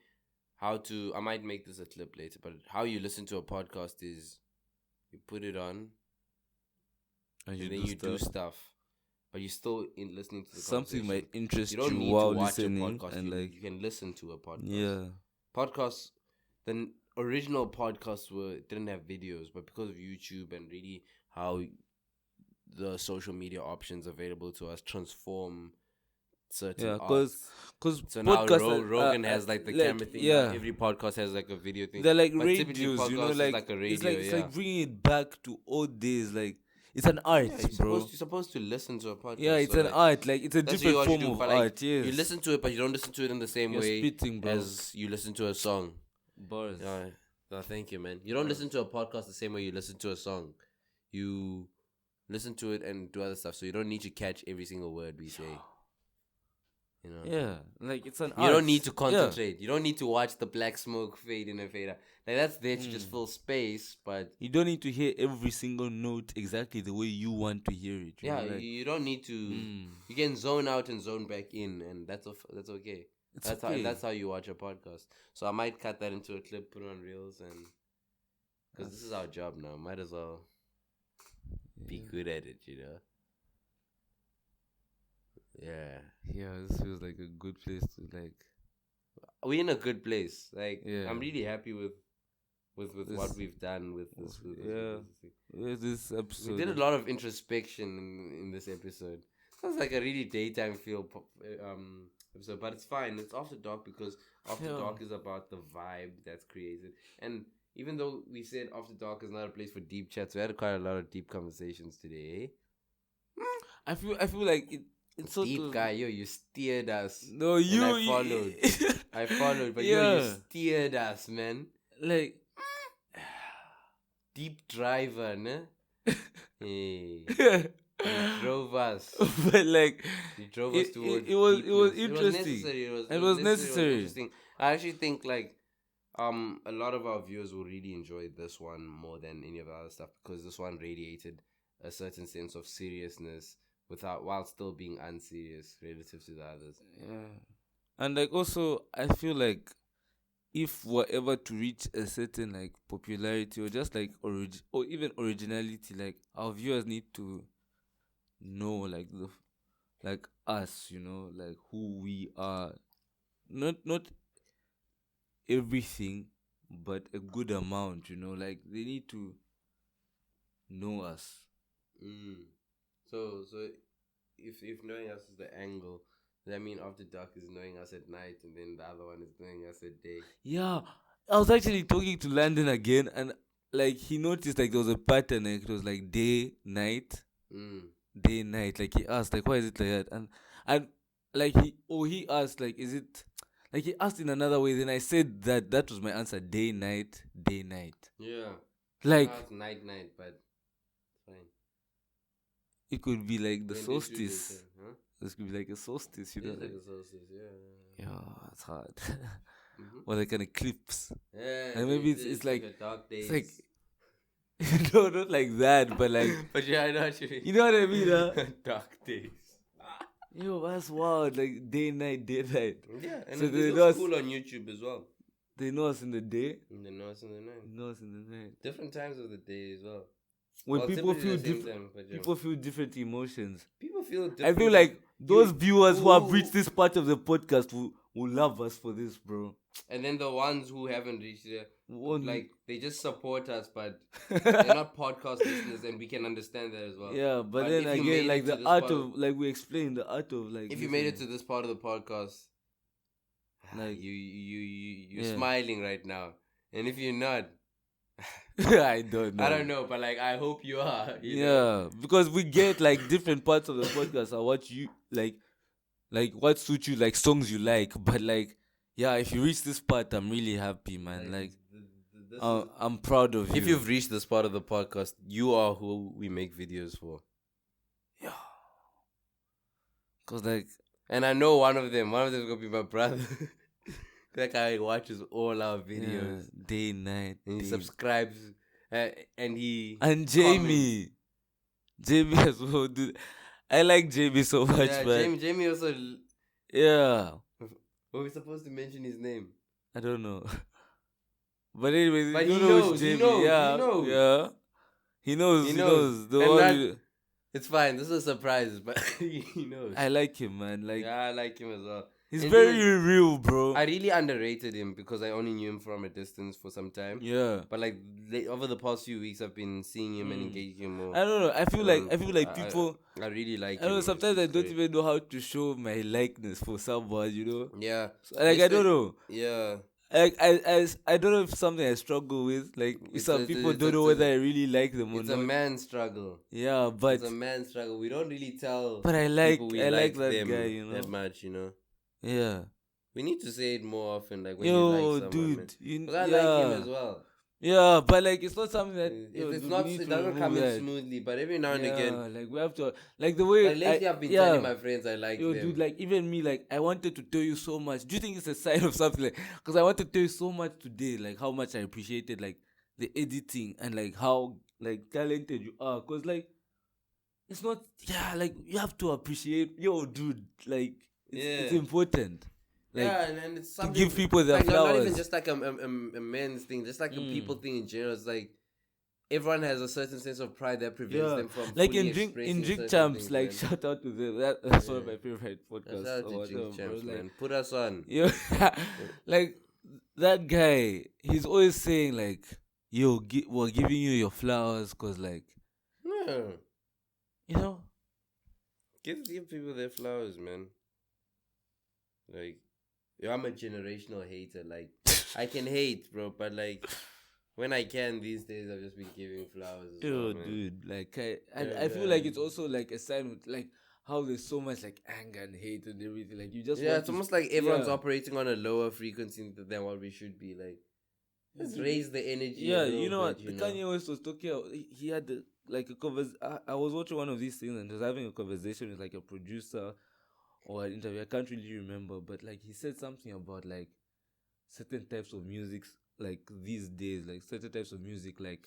how to, I might make this a clip later, but how you listen to a podcast is you put it on and and then you do stuff, but you're still in listening to the something conversation. might interest You you, don't need while to watch a listening, podcast, and you can listen to a podcast. yeah, Podcasts, the original podcasts didn't have videos, but because of YouTube and really how the social media options available to us transform certain yeah, arts. because So now podcasts Rogan has like the camera thing. Now Yeah, every podcast has like a video thing. they're like But typically radios, you know, podcast is like like a it's radio. it's yeah. like bringing it back to old days. Like it's an art, Yeah, bro. you're supposed to listen to a podcast. Yeah, it's so, an like, art. Like it's a that's different what you form do, of but, like, art. Yes, you listen to it, but you don't listen to it in the same You're way spitting, bro. as you listen to a song. Bars. Yeah, no, thank you, man. You don't listen to a podcast the same way you listen to a song. You listen to it and do other stuff, so you don't need to catch every single word we say. You know? Yeah, like it's an You art. don't need to Yeah. concentrate. You don't need to watch the black smoke fade in and fade out. Like that's there to just fill space, but You don't need to hear every single note exactly the way you want to hear it. You yeah, know, like, you don't need to. You can zone out and zone back in, and that's okay. it's That's okay. that's how you watch a podcast. So I might cut that into a clip, put it on reels, and because this is our job now, might as well be good at it, you know. Yeah, Yeah, this feels like a good place to like. we're in a good place. Like Yeah. I'm really happy with what This- we've done with this. yeah. This thing. This episode. We did a lot of introspection in this episode. Sounds like a really daytime feel episode, but it's fine. It's After Dark because After Yeah. Dark is about the vibe that's created. And even though we said After Dark is not a place for deep chats, we had quite a lot of deep conversations today. I feel like it's so Deep guy, you steered us. No, And you. I followed. I followed, but you Yeah. steered us, man. like. Deep driver, ne? Hey. You drove us. But like You drove us It- towards it was deepness. interesting. It was was necessary. interesting. I actually think like a lot of our viewers will really enjoy this one more than any of the other stuff because this one radiated a certain sense of seriousness while still being unserious relative to the others. Yeah. And like also I feel like if we're ever to reach a certain like popularity or just like or even originality, like our viewers need to know like us, you know, like who we are. Not everything, but a good amount, you know, like they need to know us. So if knowing us is the angle, does that mean After Dark is knowing us at night and then the other one is knowing us at day? Yeah, I was actually talking to Landon again, and like he noticed like there was a pattern. Like it was like day, night, day, night. Like he asked, like, why is it like that? And like he asked, like, is it like he asked in another way? Then I said that was my answer: day, night, day, night. Yeah. Like Now it's night, but it's fine. it could be like the When did you solstice. later, huh? This could be like a solstice, you know? It's like Like, a solstice, yeah. yeah, it's hard. Mhm. Or like an eclipse. Yeah, And maybe it's like a dark days. it's like no, not like that, but like but yeah, I know what you mean. you know what I mean, huh? Dark days. Yo, that's wild. Like day, night, day, night. Yeah, and So it they looks know us- cool on YouTube as well. They know us in the day, And they know us in the night. they know us in the night. Different times of the day as well. When Well, people typically feel the same different, time, but yeah. people feel different emotions. People feel I different. feel like those viewers who have who- reached this part of the podcast will love us for this, bro. And then the ones who haven't reached there, Won't- like, they just support us, but they're not podcast listeners, and we can understand that as well. Yeah, but But then if you made again, it like to the this art part of, like we explained, the art of like. If you made it to listening. this part of the podcast, Like- you're Yeah. smiling right now, and if you're not, I don't know. I don't know, but like I hope you are. You know? Yeah, because we get like different parts of the podcast are what you like what suits you, like songs you like. But like, yeah, if you reach this part, I'm really happy, man. Like, this I'm proud of you. if you've reached this part of the podcast, you are who we make videos for. Cause like, And I know one of them is gonna be my brother. That guy watches all our videos day, night, and he day. subscribes, and he And Jamie, JB as well, dude. I like JB so much, Yeah, man. Jamie also. Yeah, Were we supposed to mention his name? I don't know. But anyways, But you he know which knows, he JB. knows, he Yeah, knows. yeah. He knows. He He knows. knows. The And one. that- It's fine. This is a surprise, but he knows. I like him, man. Like Yeah, I like him as well. he's And very he was- real, bro. I really underrated him because I only knew him from a distance for some time. Yeah. But like over the past few weeks, I've been seeing him and engaging him more. I don't know. I feel like people. I really like. I don't know. him. Sometimes I He's don't great. even know how to show my likeness for someone. You know. Yeah. So, like I don't know. Yeah. Like I don't know if something I struggle with. Like some people don't know whether I really like them or It's not. a man struggle. Yeah, but It's a man struggle. We don't really tell. But I like- people we I like that them guy, you know. that much. You know. yeah. We need to say it more often. Like when you Yo, like someone. dude. Man. You, 'Cause I yeah. like him as well. Yeah, but like it's not something that If yo, it's dude, not, we need it to doesn't remove come in that. smoothly. But every now and Yeah, again, like we have to like the way like lately I've been yeah. telling my friends I like Yo, them. dude, like even me, like I wanted to tell you so much. Do you think it's a sign of something? Like, because I want to tell you so much today, like how much I appreciated like the editing and like how like talented you are. Cause like it's not, yeah, like you have to appreciate, yo, dude, like it's Yeah. important. Like, yeah, and it's to something give people their like, not even flowers. just like a men's thing, just like a people thing in general. It's like everyone has a certain sense of pride that prevents them from like fully in drink expressing certain champs, things, like man. shout out to them. That's one of Yeah. my favorite podcasts. Shout out or to whatever, Drink Champs, bro. Like, man. Put us on. yo, like that guy, he's always saying like, "Yo, we're giving you your flowers," cause like, Yeah. you know, Give people their flowers, man. Like, yo, I'm a generational hater. Like, I can hate, bro, but like, when I can these days, I've just been giving flowers. As well, man. dude, like Yeah, I feel like it's also like a sign with like how there's so much like anger and hate and everything. Like you just Yeah, want it's to, almost like everyone's yeah. operating on a lower frequency than what we should be. Like, let's raise the energy. Yeah, a little you know what? bit, you Kanye West was talking. He had like a I was watching one of these things and he was having a conversation with like a producer or an interview. I can't really remember, but like he said something about like certain types of music, like these days, like certain types of music, like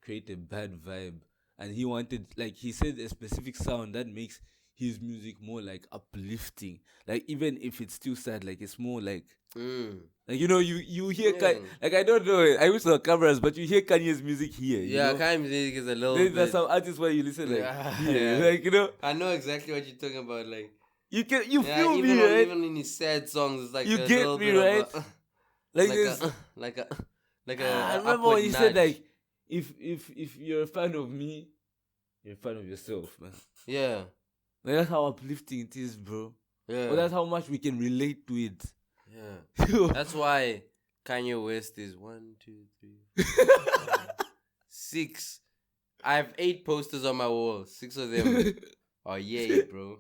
create a bad vibe, and he wanted, like he said, a specific sound that makes his music more like uplifting. Like even if it's still sad, like it's more like. Like, you know, you hear Yeah. like I don't know, I wish there were cameras, but you hear Kanye's music here. Yeah, you know? Kanye music is a little There's bit. some artists where you listen like, Yeah. like you know, I know exactly what you're talking about. Like, you feel even me, right? even in his sad songs, it's like You a get little me, bit right? of a, Like like this. like a I remember upward when you said nudge. like, if you're a fan of me, you're a fan of yourself, man. Yeah, Like that's how uplifting it is, bro. yeah, Or that's how much we can relate to it. yeah. That's why Kanye West is 1, 2, 3, 4, 5, 6. I have 8 posters on my wall. 6 of them are yay, bro.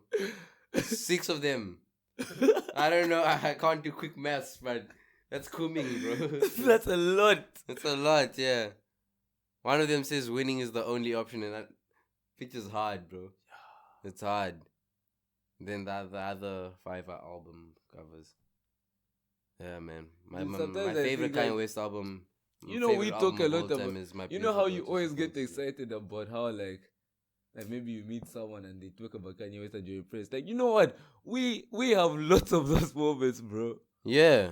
6 of them. I don't know. I can't do quick maths, but that's coming, bro. That's a lot. It's a lot, yeah. One of them says winning is the only option, and that pitch is hard, bro. It's hard. Then the other 5 are album covers. Yeah, man. My Sometimes I favorite think, Kanye like, West album. You know, we talk a lot about. Is my You know how Beautiful you Dark always Twisted get Fantasy. excited about how like maybe you meet someone and they talk about Kanye West and you're impressed. Like, you know what? We have lots of those moments, bro. Yeah.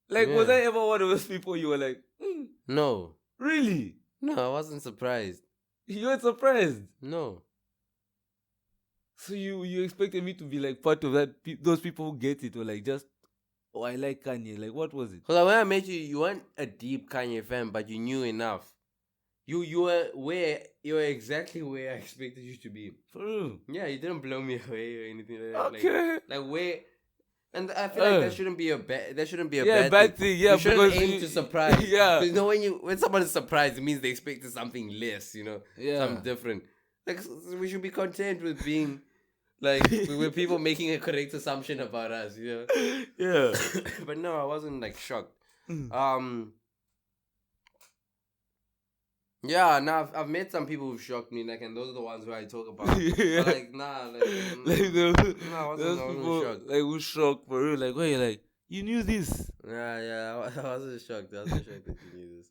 Like, was Yeah. I ever one of those people you were like, No. really? No, I wasn't surprised. You weren't surprised? No. So you expected me to be like part of that? Those people who get it, or like just, oh, I like Kanye. Like, what was it? Because when I met you, you weren't a deep Kanye fan, but you knew enough. You were exactly where I expected you to be. For real? Yeah, you didn't blow me away or anything like that. Okay. Like where, and I feel like that shouldn't be a bad. That shouldn't be a Yeah, bad thing. Yeah, you shouldn't because aim to surprise. Yeah. Because you know when someone is surprised, it means they expected something less. You know, Yeah. something different. Like we should be content with being like with people making a correct assumption about us. You know. Yeah. But no, I wasn't like shocked. Yeah, now I've met some people who've shocked me, like, and those are the ones who I talk about. Yeah. But, like, nah, like, Like no, I those wasn't people, shocked. like, who shocked for real? Like, where you're like, you knew this? Yeah, I wasn't shocked. I wasn't shocked that you knew this.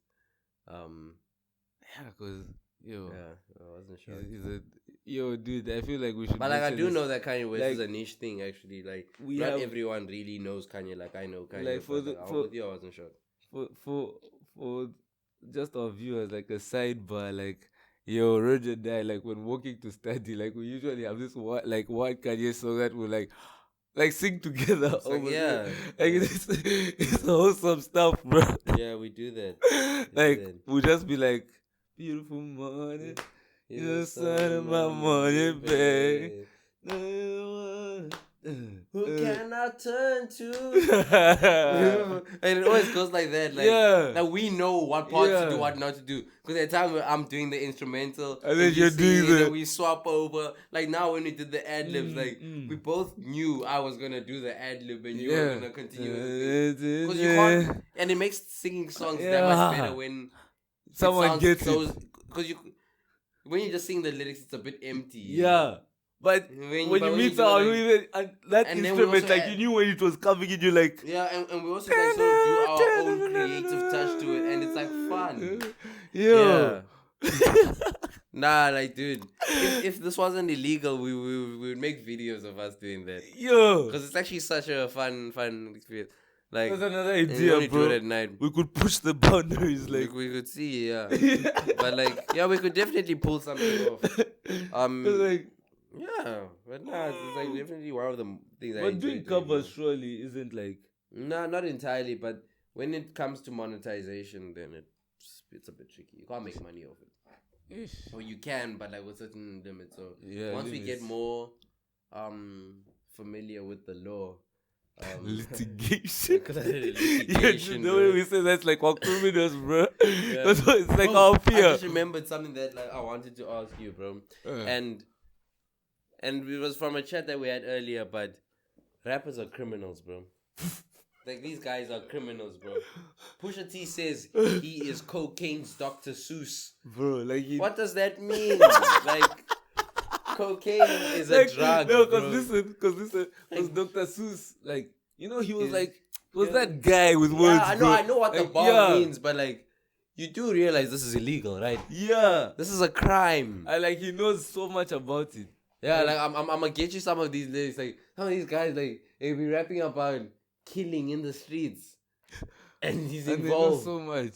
Yeah, cause yo, Yeah, I wasn't shocked. Yo, dude, I feel like we should. But like I mention do this. know that Kanye West is Like, a niche thing actually. Like we not have- everyone really knows Kanye like I know Kanye. Like, for but, the- like, for- with you I wasn't sure. for just our viewers, like a sidebar, like yo, Roger died. Like when walking to study, like we usually have this one Kanye song that we like sing together. It's like, almost. yeah. Like it's wholesome stuff, bro. Yeah, we do that. Like that. we'll just be like, beautiful morning, you're the sun of my morning, babe. Who can I turn to? And it always goes like that. Like, Yeah. like we know what parts to Yeah. do, what not to do. Because at the time where I'm doing the instrumental, And then you you're sing doing it, the- and we swap over. Like now when we did the ad libs, like we both knew I was gonna do the ad lib and you were gonna continue. Because you can't, and it makes singing songs that much better when Someone gets it. Because when you just sing the lyrics, it's a bit empty. Yeah. But when you meet do someone it, who like- even and that and then we instrument, also like add- you knew when it was coming in, you're like, Yeah, and we also like sort of do our own creative touch to it, and it's like fun. yo. Nah, like dude, if this wasn't illegal, we would make videos of us doing that Yo. because it's actually such a fun experience. Like That's another and we idea, only do bro. it at night. We could push the boundaries, Like like, we could see, yeah. But like, yeah, we could definitely pull something off. like, Yeah, but nah, it's like definitely one of the things. I but enjoy doing doing, covers man. surely isn't like, Nah, not entirely, but when it comes to monetization, then it's a bit tricky. You can't make money off it. Or you can, but like with certain limits. So yeah. once we get limits. more familiar with the law, litigation. Yeah, litigation, the bro. way we say that's like our criminals, bro. Yeah. That's what, it's like Bro, our I fear. just remembered something that like I wanted to ask you, bro. And it was from a chat that we had earlier, but rappers are criminals, bro. Like these guys are criminals, bro. Pusha T says he is cocaine's Dr. Seuss. Bro, like he, What does that mean? Like cocaine is a drug, no, bro. because Dr. Seuss, like, you know, he was Is- like, was yeah. that guy with words, Yeah, bro. I know what the Like, bar yeah. means, but like you do realize this is illegal, right? Yeah. This is a crime. And like, he knows so much about it. Yeah, like I'm gonna get you some of these lyrics. Like some of these guys, like they be rapping about killing in the streets, and he's And they know involved. so much.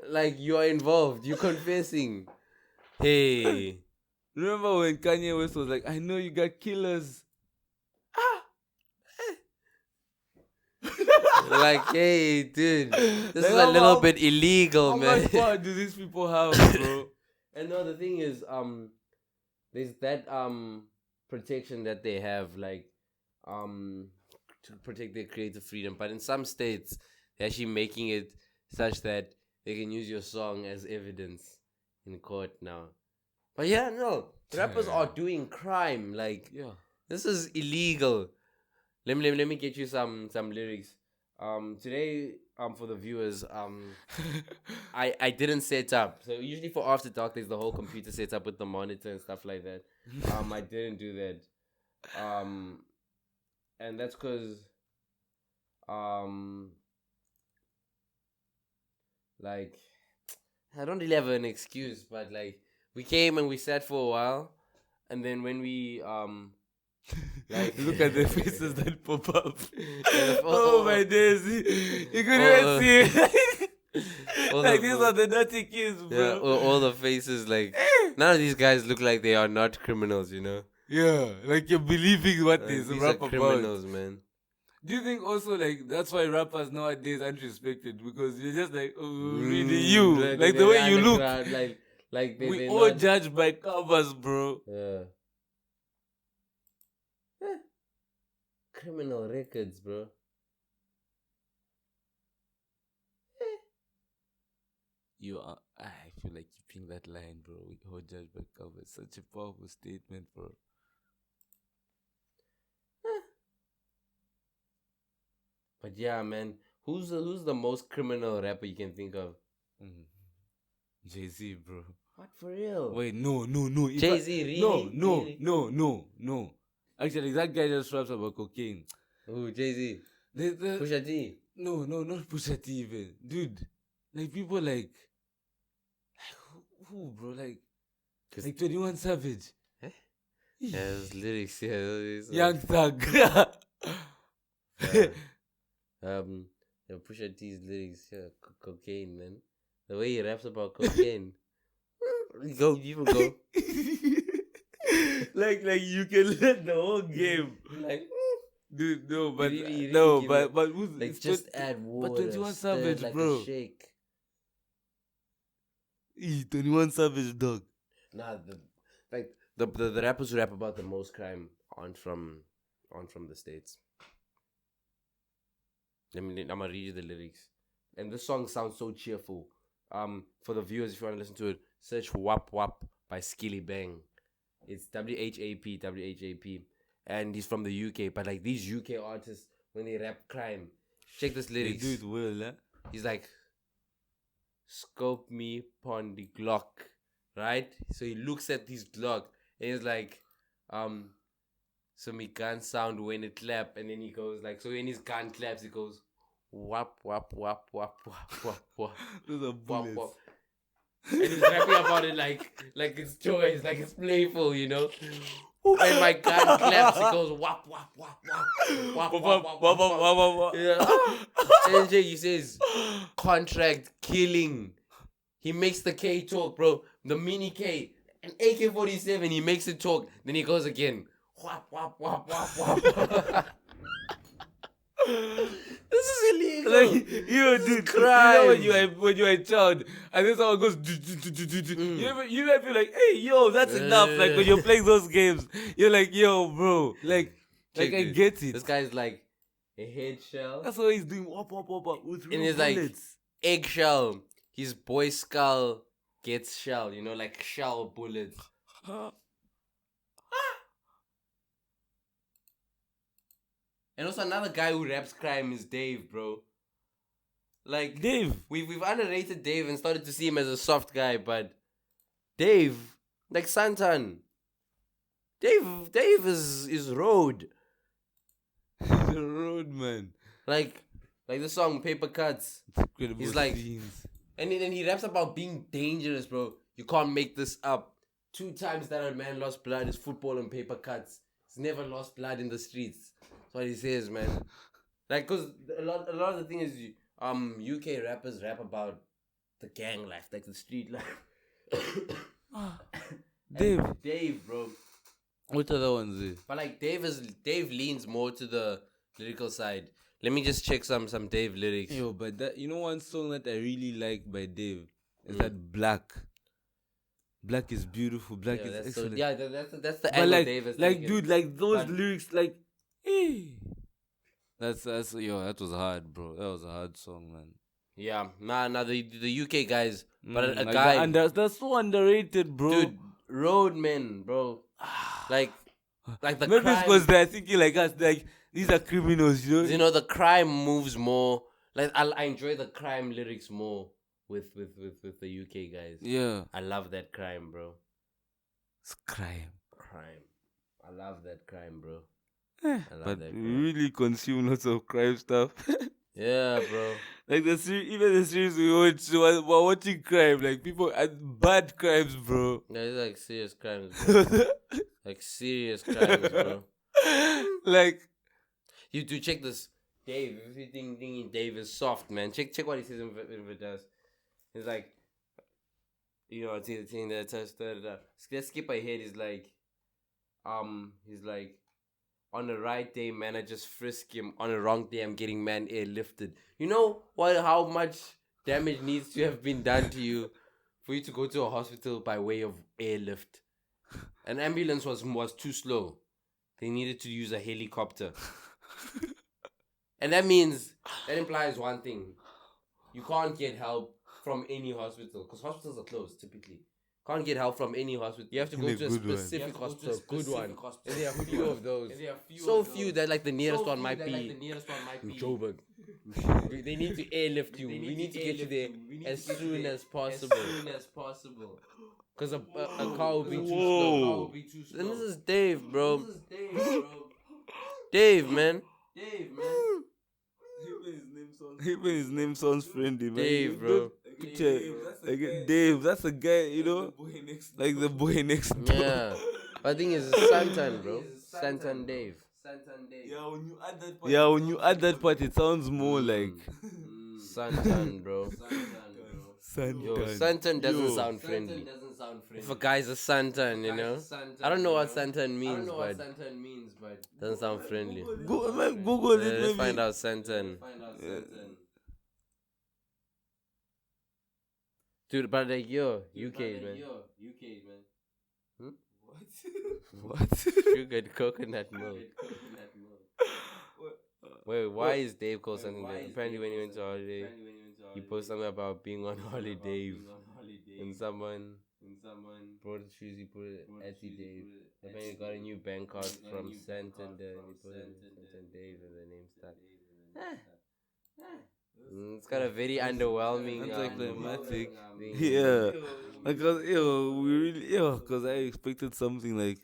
Like you are involved. You're confessing. Hey, Remember when Kanye West was like, I know you got killers. like hey, dude, this Like, is a how little much- bit illegal, How man. much power do these people have, bro? And no, the thing is, there's that protection that they have, like, to protect their creative freedom. But in some states, they're actually making it such that they can use your song as evidence in court now. But yeah, no, rappers are doing crime. Like, Yeah. this is illegal. Let me get you some lyrics. Today, for the viewers, I didn't set up. So usually for After Dark, there's the whole computer setup with the monitor and stuff like that. I didn't do that. And that's because, like, I don't really have an excuse, but like, we came and we sat for a while, and then when we like Look at the faces that pop up. oh, Oh my days. You couldn't even see it. all Like the- these are the dirty kids, yeah, bro. all the faces, like none of these guys look like they are not criminals, you know. Yeah, like you're believing what they These are rap about. criminals, man. Do you think also like that's why rappers nowadays aren't respected because you're just like, oh, really Mm, you, like the way you look. underground, like We they're all not- judge by covers, bro. Yeah. Criminal records, bro. You are. I feel like keeping that line, bro. We all judge by covers. Such a powerful statement, bro. But yeah, man, who's the most criminal rapper you can think of? Jay-Z, bro. What, for real? Wait, no. If Jay-Z, I- really? No, Really? no. Actually, that guy just raps about cocaine. Ooh, Jay-Z. The, Pusha T. No, not Pusha T even. Dude, like people like who, bro? Like, Like 21 Savage. Yeah, his lyrics, yeah. Young Thug. Pusha T's lyrics, yeah, cocaine, man. The way he raps about cocaine. Go, you go. like you can let the whole game. Like, Dude, no, but you really no, give but it- who's like just add water. 21 stir it Savage, like bro. A shake. 21 Savage, dog. Nah, the rappers who rap about the most crime aren't from the States. I'm gonna read you the lyrics. And this song sounds so cheerful. For the viewers, if you want to listen to it, search Wap Wap by Skilly Bang. It's WHAP. And he's from the UK. But like these UK artists, when they rap crime, check this They lyrics. do it well, eh? He's like, scope me pon the Glock, right? So he looks at this Glock and he's like, so me gun sound when it clap, and then he goes like, so when his gun claps, he goes, wap wap wap wap wap wap wap. Those are Wap, bullets. wap. And he's rapping about it like it's joyous, like it's playful, you know. When my gun claps, it goes wap wap wap wap wap wap wap wap wap. Yeah. And then he says, contract killing. He makes the K talk, bro. The mini K. An AK-47, he makes it talk. Then he goes again. Wap, wap, wap, wap, wap. This is illegal. Like, yo, dude, crime. you know when you're a child, and then someone goes, you might be like, hey, yo, that's enough. Like, when you're playing those games, you're like, yo, bro, like I get it. This guy's like a head shell. That's why he's doing wop, wop, wop, wop with real And he's like, bullets. eggshell. His boy skull gets shell, you know, like shell bullets. And also another guy who raps crime is Dave, bro. Like Dave. We've underrated Dave and started to see him as a soft guy, but Dave, like Santan. Dave is road. The road, man. Like the song Paper Cuts. Incredible He's like, scenes. and then he raps about being dangerous, bro. You can't make this up. 2 times that a man lost blood is football and paper cuts. He's never lost blood in the streets. That's what he says, man. Like, cause a lot of the thing is, UK rappers rap about the gang life, like the street life. Dave, bro. What other ones is? But like Dave leans more to the lyrical side. Let me just check some Dave lyrics. Yo, but that, you know, one song that I really like by Dave is that Black. Black is beautiful. Black is excellent. That's the But angle like, Dave is like, taking. dude, like those But- lyrics, like, that's yo, that was hard, bro. That was a hard song, man. Yeah, nah, the UK guys, but a Like guy, that's so underrated, bro. dude, roadmen, bro, like the Memphis crime, was there thinking like us, like these are criminals, you know. you know, the crime moves more. Like I enjoy the crime lyrics more with the UK guys. Yeah, I love that crime, bro. it's crime. I love that crime, bro. But that we crime. really consume lots of crime stuff. Yeah, bro. Like even the series we watch, we're watching crime, like people and bad crimes, bro. Yeah, it's like serious crimes, bro. Like serious crimes, bro. Like, You do check this, Dave. If you think Dave is soft, man, check what he says in Vidas. He's like, you know, it's the thing that test. Let's skip ahead. He's like, on the right day, man, I just frisk him. On the wrong day, I'm getting man airlifted. You know what? How much damage needs to have been done to you for you to go to a hospital by way of airlift? An ambulance was too slow. They needed to use a helicopter. And that implies one thing. You can't get help from any hospital because hospitals are closed typically. Can't get help from any hospital. You have to go to a specific hospital, good one. And there are few of those. So few that like the nearest one might be Joburg. They need to airlift you. We need to get you there as soon as possible. Because a car will be too slow. And this is Dave, bro. Dave, man. even his name sounds friendly, man. Dave, bro. picture. Like Dave, that's a guy, you know, like the boy next door. Yeah. I think it's Santan, bro. Santan Dave. Yeah, when you add that part, it sounds more like Santan, bro. Yo, Santan. Santan doesn't sound friendly. If a guy's a Santan, you know, I don't know what Santan means, but doesn't sound friendly. Google it, Let's maybe. find out Santan. Dude, but like, yo, UK, man. What? Sugared coconut milk. Wait, why is Dave called something like? Apparently, when he went to holiday, he posted something about being on holiday, and someone brought his shoes. He put it at Dave. Apparently, he got a new bank card from Santander, and he put it Santan Dave, and the name stuck. It's got a very underwhelming, Anticlimactic. thing. Yeah, because because I expected something like.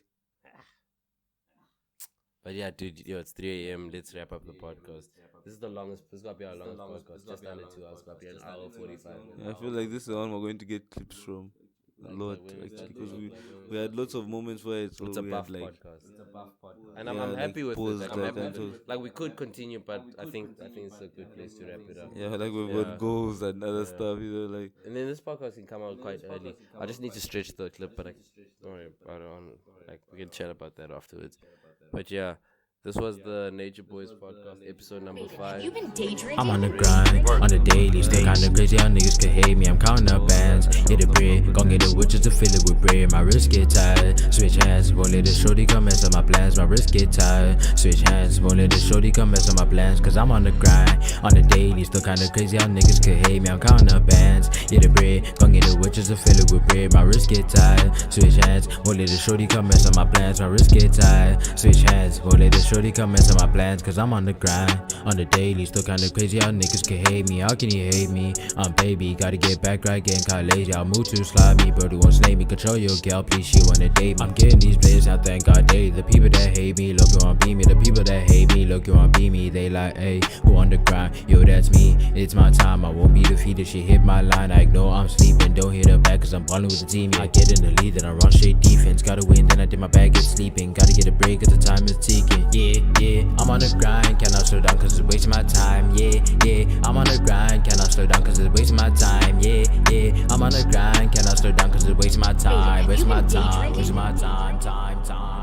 But yeah, dude, it's 3 a.m. Let's wrap up the podcast. This is the longest. This is gonna be our longest podcast. Just under 2 hours. It's gonna be an hour 45. I feel like this is the one we're going to get clips from a lot, actually, because we had lots of moments where It's a we buff had like podcast. And yeah, I'm happy like, with pause, it. I'm like, happy with until- it. Like we could continue, but I think it's a good place to wrap it up. yeah, like we've Yeah. got goals and other stuff, you know, like And then this podcast can come out quite early. I just need to stretch the clip, but don't worry about it. Like we can chat about that afterwards. But yeah. This was the Nature Boys podcast, episode number 5. You been daydreaming? I'm on the grind, on the daily, still kinda crazy, how niggas could hate me, I'm counting up bands, hit the bread, gon' get the witches to fill it with bread, my wrist get tired, switch hands, won't let the shorty come mess up my plans, my wrist get tired, switch hands, won't let the shorty come mess up my plans, cause I'm on the grind, on the daily, still kinda crazy, how niggas could hate me, I'm counting up bands, hit the bread, gon' get the witches to fill it with bread, my wrist get tired, switch hands, won't let the shorty come mess up my plans, my wrist get tired, switch hands, won't let the shorty come mess up my plans, cause I'm on the grind, on the daily, still kinda crazy, how niggas can hate me, how can you hate me, I'm baby, gotta get back right, getting kinda lazy, I'll move too slimy, birdie won't slay me, control your gal, please, she wanna date me, I'm getting these blades, now thank God they, the people that hate me, look you on beat me, the people that hate me, look you on beat me, they like, hey, who on the grind, yo that's me, it's my time, I won't be defeated, she hit my line, I ignore I'm sleeping, don't hit her back cause I'm ballin' with the team, I get in the lead, then I run straight defense, gotta win, then I did my bag, get sleeping, gotta get a break cause the time is ticking, yeah, I'm on the grind, cannot slow down cause it's wasting my time, yeah, I'm on the grind, cannot slow down cause it's wasting my time, yeah, I'm on the grind, cannot slow down cause it's wasting my time, wasting my time, time.